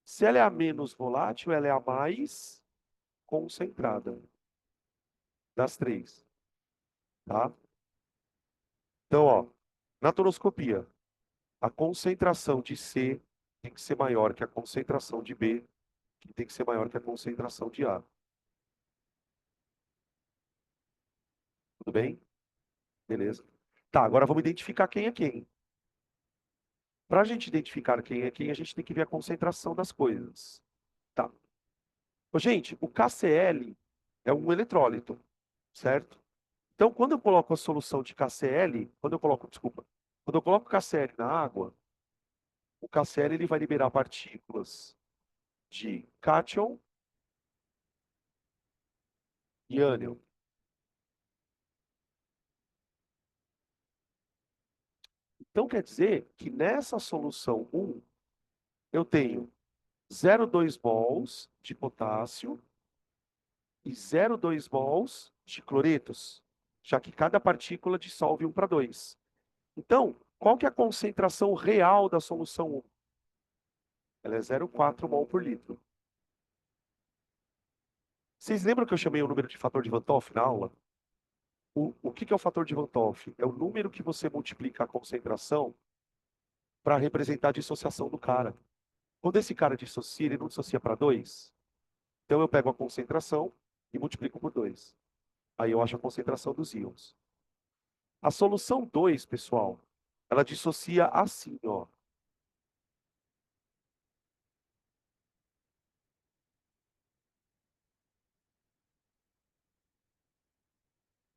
Se ela é a menos volátil, ela é a mais concentrada das três, tá? Então, ó, na toroscopia, a concentração de C tem que ser maior que a concentração de B, que tem que ser maior que a concentração de A. Tudo bem? Beleza. Tá, agora vamos identificar quem é quem. Para a gente identificar quem é quem, a gente tem que ver a concentração das coisas. Tá. Ô, gente, o KCl é um eletrólito, certo? Então, quando eu coloco a solução de KCl, desculpa, quando eu coloco KCl na água, o KCl ele vai liberar partículas de cátion e ânion. Então, quer dizer que nessa solução 1, eu tenho 0,2 mols de potássio e 0,2 mols de cloretos, já que cada partícula dissolve 1 para 2. Então, qual que é a concentração real da solução 1? Ela é 0,4 mol por litro. Vocês lembram que eu chamei o número de fator de Van 't Hoff na aula? O que é o fator de Van 't Hoff? É o número que você multiplica a concentração para representar a dissociação do cara. Quando esse cara dissocia, ele não dissocia para 2. Então eu pego a concentração e multiplico por 2. Aí eu acho a concentração dos íons. A solução 2, pessoal, ela dissocia assim, ó.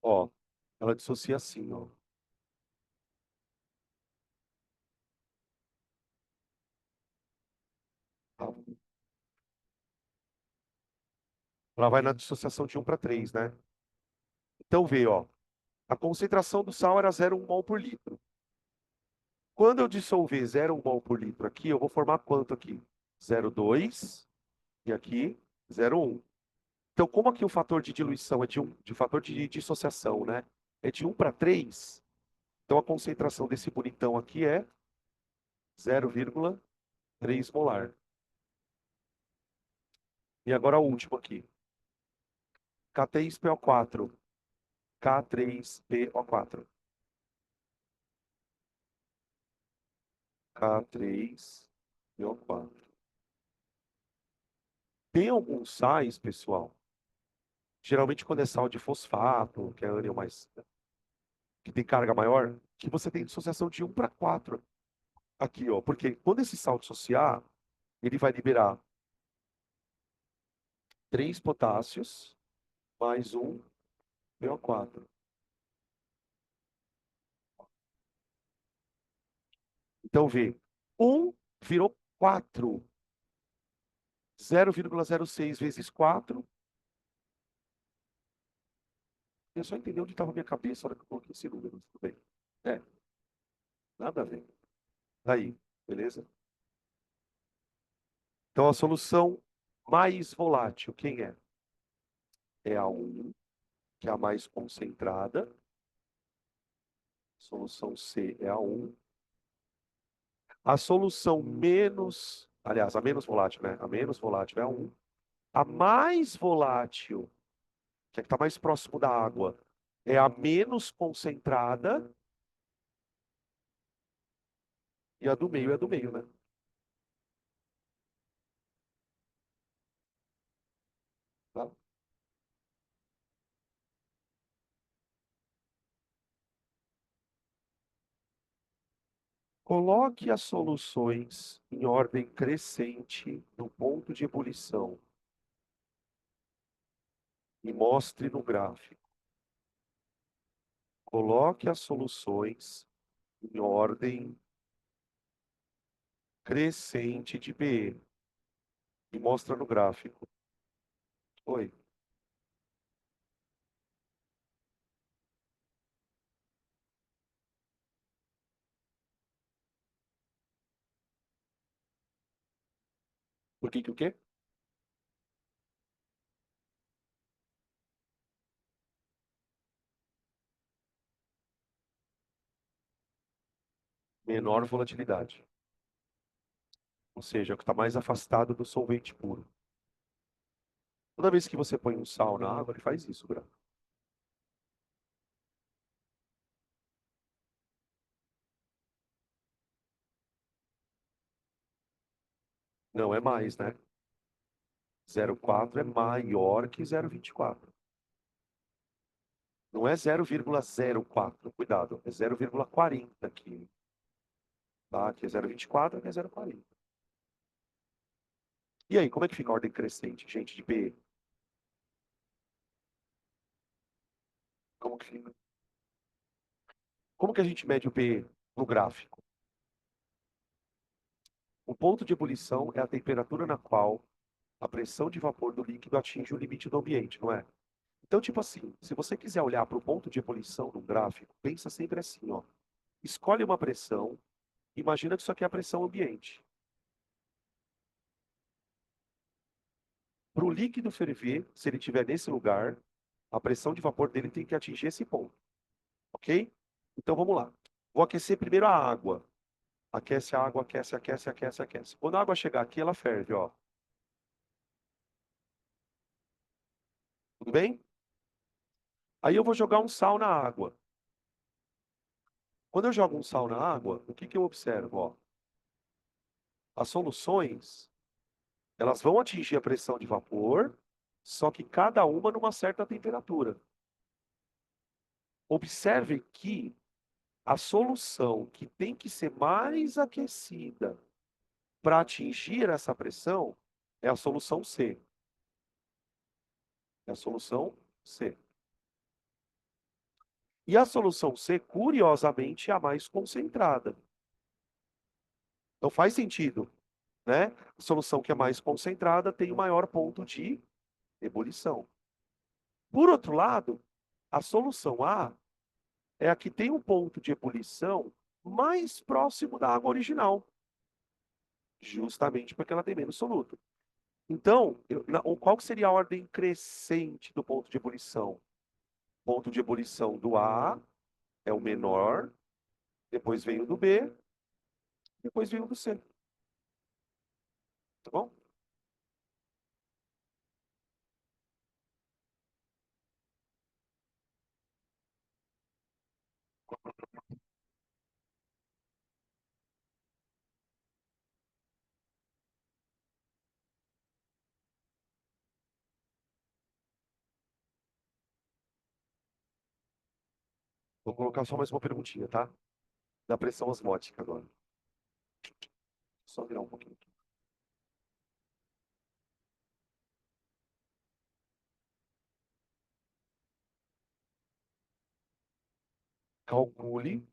Ó, ela dissocia assim, ó. Ela vai na dissociação de 1 para 3, né? Então vê, ó, a concentração do sal era 0,1 mol por litro. Quando eu dissolver 0,1 mol por litro aqui, eu vou formar quanto aqui? 0,2 e aqui 0,1. Então, como aqui o fator de diluição é de fator de dissociação, né? É de 1 para 3, então a concentração desse bonitão aqui é 0,3 molar. E agora o último aqui. K3PO4. K3PO4. K3PO4. Tem alguns sais, pessoal, geralmente quando é sal de fosfato, que é ânion mais, que tem carga maior, que você tem dissociação de 1 para 4 aqui, ó. Porque quando esse sal dissociar, ele vai liberar 3 potássios mais um PO4. Então, vê, 1 virou 4. 0,06 vezes 4. Eu só entendi onde estava a minha cabeça na hora que eu coloquei esse número. Tudo bem. É, nada a ver. Daí, beleza? Então, a solução mais volátil, quem é? É a 1, que é a mais concentrada. Solução C é a 1. A solução menos, aliás, a menos volátil, né? A menos volátil é a 1. A mais volátil, que é que está mais próximo da água, é a menos concentrada. E a do meio é a do meio, né? Tá? Coloque as soluções em ordem crescente no ponto de ebulição e mostre no gráfico. Coloque as soluções em ordem crescente de pH e mostra no gráfico. Oi. Por que que o quê? Menor volatilidade. Ou seja, é o que está mais afastado do solvente puro. Toda vez que você põe um sal na água, ele faz isso, Gra. Não é mais, né? 0,4 é maior que 0,24. Não é 0,04, cuidado, é 0,40 aqui. Tá? Aqui é 0,24, aqui é 0,40. E aí, como é que fica a ordem crescente, gente, de pH? Como que fica? Como que a gente mede o pH no gráfico? O ponto de ebulição é a temperatura na qual a pressão de vapor do líquido atinge o limite do ambiente, não é? Então, tipo assim, se você quiser olhar para o ponto de ebulição no gráfico, pensa sempre assim, ó. Escolhe uma pressão, imagina que isso aqui é a pressão ambiente. Para o líquido ferver, se ele estiver nesse lugar, a pressão de vapor dele tem que atingir esse ponto, ok? Então vamos lá. Vou aquecer primeiro a água. Aquece a água, aquece, aquece, aquece, aquece. Quando a água chegar aqui, ela ferve, ó. Tudo bem? Aí eu vou jogar um sal na água. Quando eu jogo um sal na água, o que que eu observo, ó? As soluções, elas vão atingir a pressão de vapor, só que cada uma numa certa temperatura. Observe que a solução que tem que ser mais aquecida para atingir essa pressão é a solução C. É a solução C. E a solução C, curiosamente, é a mais concentrada. Então faz sentido, né? A solução que é mais concentrada tem o maior ponto de ebulição. Por outro lado, a solução A é a que tem um ponto de ebulição mais próximo da água original, justamente porque ela tem menos soluto. Então, qual que seria a ordem crescente do ponto de ebulição? Ponto de ebulição do A é o menor, depois vem o do B, depois vem o do C. Tá bom? Vou colocar só mais uma perguntinha, tá? Da pressão osmótica agora. Só virar um pouquinho aqui. Calcule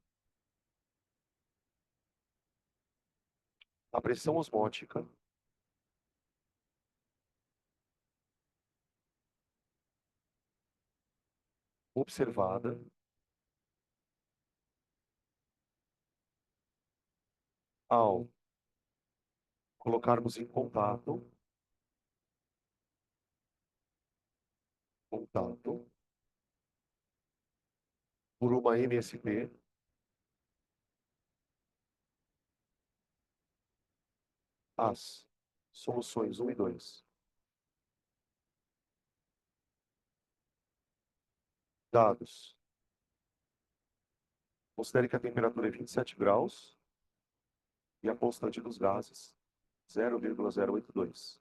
a pressão osmótica observada ao colocarmos em contato por uma MSP as soluções um e 2. Dados. Considere que a temperatura é 27 graus e a constante dos gases 0,082.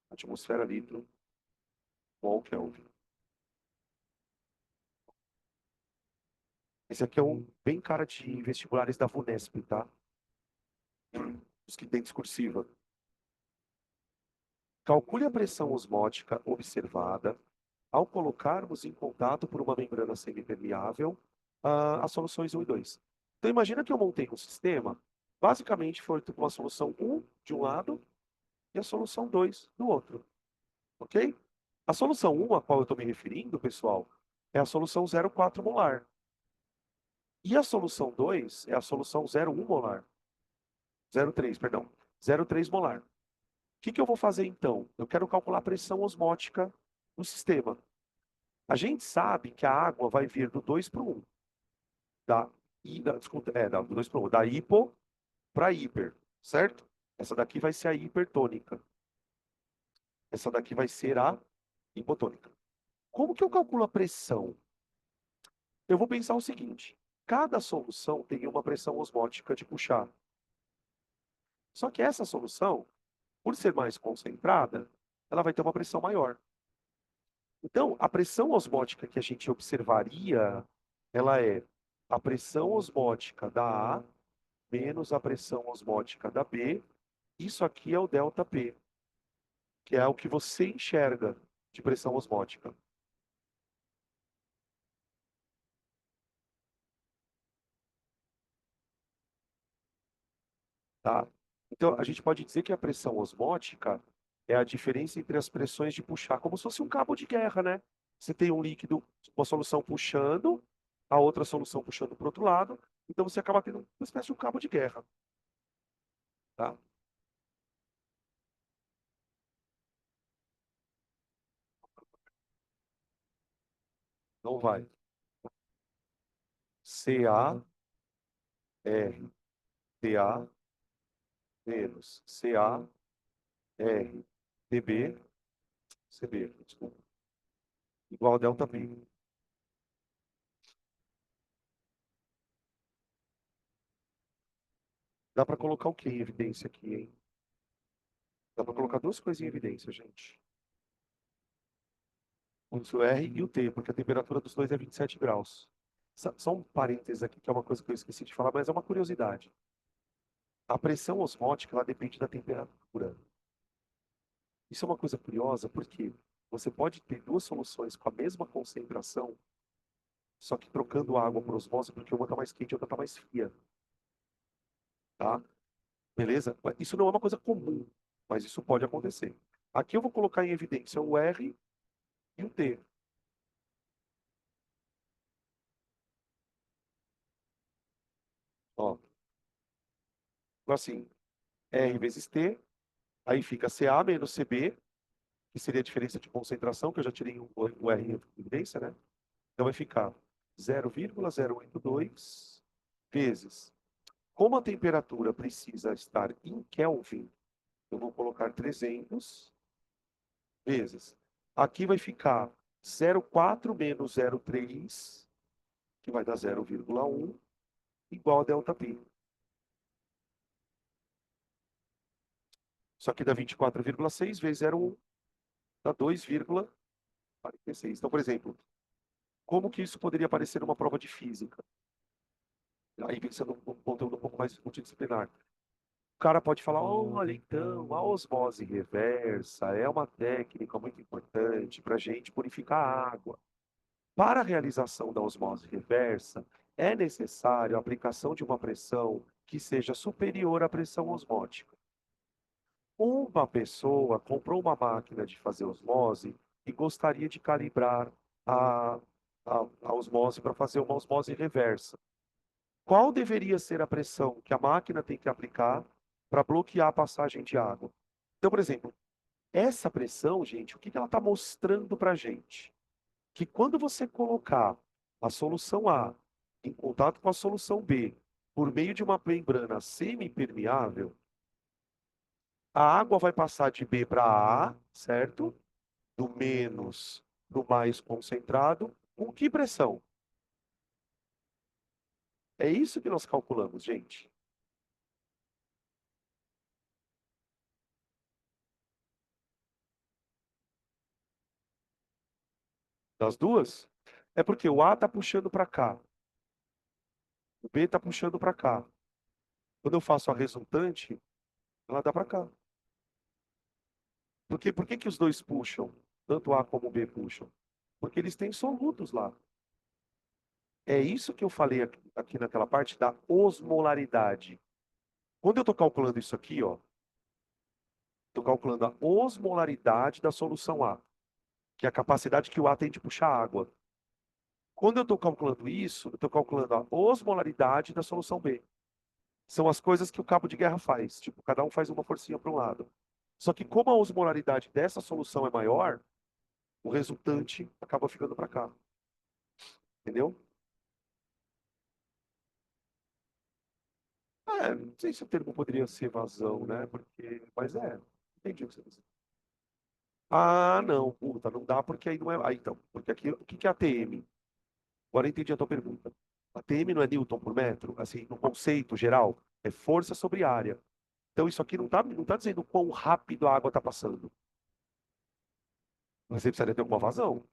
Atmosfera litro mol Kelvin. Esse aqui é um bem cara de vestibulares da VUNESP, tá? Os que tem discursiva. Calcule a pressão osmótica observada ao colocarmos em contato por uma membrana semipermeável as soluções um e 2. Então, imagina que eu montei um sistema, basicamente foi com a solução um de um lado e a solução 2 do outro, ok? A solução um a qual eu estou me referindo, pessoal, é a solução 0,4 molar. E a solução 2 é a solução 0,1 molar. 0,3, perdão. 0,3 molar. O que eu vou fazer então? Eu quero calcular a pressão osmótica no sistema. A gente sabe que a água vai vir do 2 para o 1. Desculpa, do 2 para o 1. Da hipo para hiper, certo? Essa daqui vai ser a hipertônica. Essa daqui vai ser a hipotônica. Como que eu calculo a pressão? Eu vou pensar o seguinte: cada solução tem uma pressão osmótica de puxar. Só que essa solução, por ser mais concentrada, ela vai ter uma pressão maior. Então, a pressão osmótica que a gente observaria, ela é a pressão osmótica da A menos a pressão osmótica da B. Isso aqui é o delta P, que é o que você enxerga de pressão osmótica, tá? Então, a gente pode dizer que a pressão osmótica é a diferença entre as pressões de puxar, como se fosse um cabo de guerra, né? Você tem um líquido, uma solução puxando, a outra solução puxando para o outro lado, então você acaba tendo uma espécie de um cabo de guerra, tá? Não vai. CA, R, TA, menos CA, R, TB, CB, desculpa, igual a delta P. Dá para colocar o que em evidência aqui, hein? Dá para colocar duas coisas em evidência, gente. O R e o T, porque a temperatura dos dois é 27 graus. Só um parênteses aqui, que é uma coisa que eu esqueci de falar, mas é uma curiosidade. A pressão osmótica, ela depende da temperatura. Isso é uma coisa curiosa, porque você pode ter duas soluções com a mesma concentração, só que trocando a água por osmose, porque uma está mais quente e a outra está mais fria, tá? Beleza? Isso não é uma coisa comum, mas isso pode acontecer. Aqui eu vou colocar em evidência o R e o T. Ó, então assim, R vezes T, aí fica Ca menos Cb, que seria a diferença de concentração, que eu já tirei o R em evidência, né? Então vai ficar 0,082 vezes. Como a temperatura precisa estar em Kelvin, eu vou colocar 300 vezes. Aqui vai ficar 0,4 menos 0,3, que vai dar 0,1, igual a ΔP. Isso aqui dá 24,6 vezes 0,1, dá 2,46. Então, por exemplo, como que isso poderia aparecer numa prova de física? Aí pensando num conteúdo um pouco mais multidisciplinar. O cara pode falar, olha, então, a osmose reversa é uma técnica muito importante para a gente purificar a água. Para a realização da osmose reversa, é necessário a aplicação de uma pressão que seja superior à pressão osmótica. Uma pessoa comprou uma máquina de fazer osmose e gostaria de calibrar a, a osmose para fazer uma osmose reversa. Qual deveria ser a pressão que a máquina tem que aplicar para bloquear a passagem de água? Então, por exemplo, essa pressão, gente, o que que ela está mostrando para a gente? Que quando você colocar a solução A em contato com a solução B por meio de uma membrana semipermeável, a água vai passar de B para A, certo? Do menos para o mais concentrado. Com que pressão? É isso que nós calculamos, gente. Das duas? É porque o A está puxando para cá, o B está puxando para cá. Quando eu faço a resultante, ela dá para cá. Porque por que que os dois puxam? Tanto A como B puxam? Porque eles têm solutos lá. É isso que eu falei aqui naquela parte da osmolaridade. Quando eu estou calculando isso aqui, ó, estou calculando a osmolaridade da solução A, que é a capacidade que o A tem de puxar água. Quando eu estou calculando isso, eu estou calculando a osmolaridade da solução B. São as coisas que o cabo de guerra faz. Tipo, cada um faz uma forcinha para um lado. Só que como a osmolaridade dessa solução é maior, o resultante acaba ficando para cá. Entendeu? É, não sei se o termo poderia ser vazão, né? Porque, mas entendi o que você disse. Ah, não, puta, não dá porque aí não é. Ah, então, porque aqui, o que que é ATM? Agora eu entendi a tua pergunta. ATM não é Newton por metro? Assim, no conceito geral, é força sobre área. Então, isso aqui não tá dizendo quão rápido a água está passando. Você precisaria ter alguma vazão.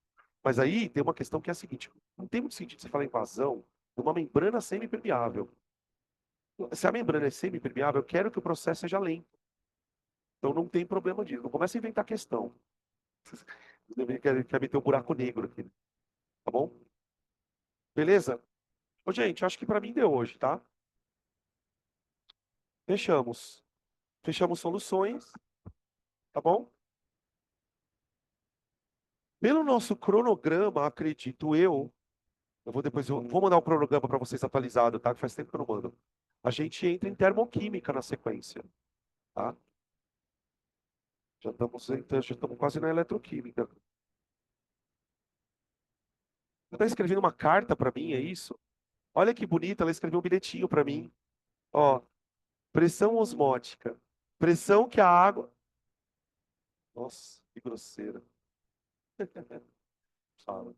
Mas aí tem uma questão que é a seguinte: não tem muito sentido você falar em vazão numa membrana semipermeável. Se a membrana é semipermeável, eu quero que o processo seja lento. Então não tem problema disso. Não começa a inventar questão. Você quer meter um buraco negro aqui, tá bom? Beleza? Ô, gente, acho que para mim deu hoje, tá? Fechamos. Fechamos soluções, tá bom? Pelo nosso cronograma, acredito eu vou depois, eu vou mandar o cronograma para vocês atualizado, tá? Que faz tempo que eu não mando. A gente entra em termoquímica na sequência, tá? Já estamos quase na eletroquímica. Você está escrevendo uma carta para mim, é isso? Olha que bonita, ela escreveu um bilhetinho para mim. Ó, pressão osmótica. Pressão que a água. Nossa, que grosseira. Fala.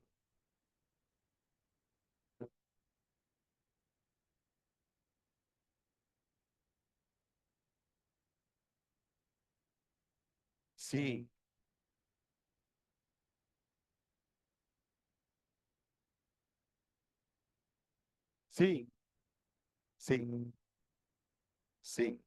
Sim, sim, sim, sim.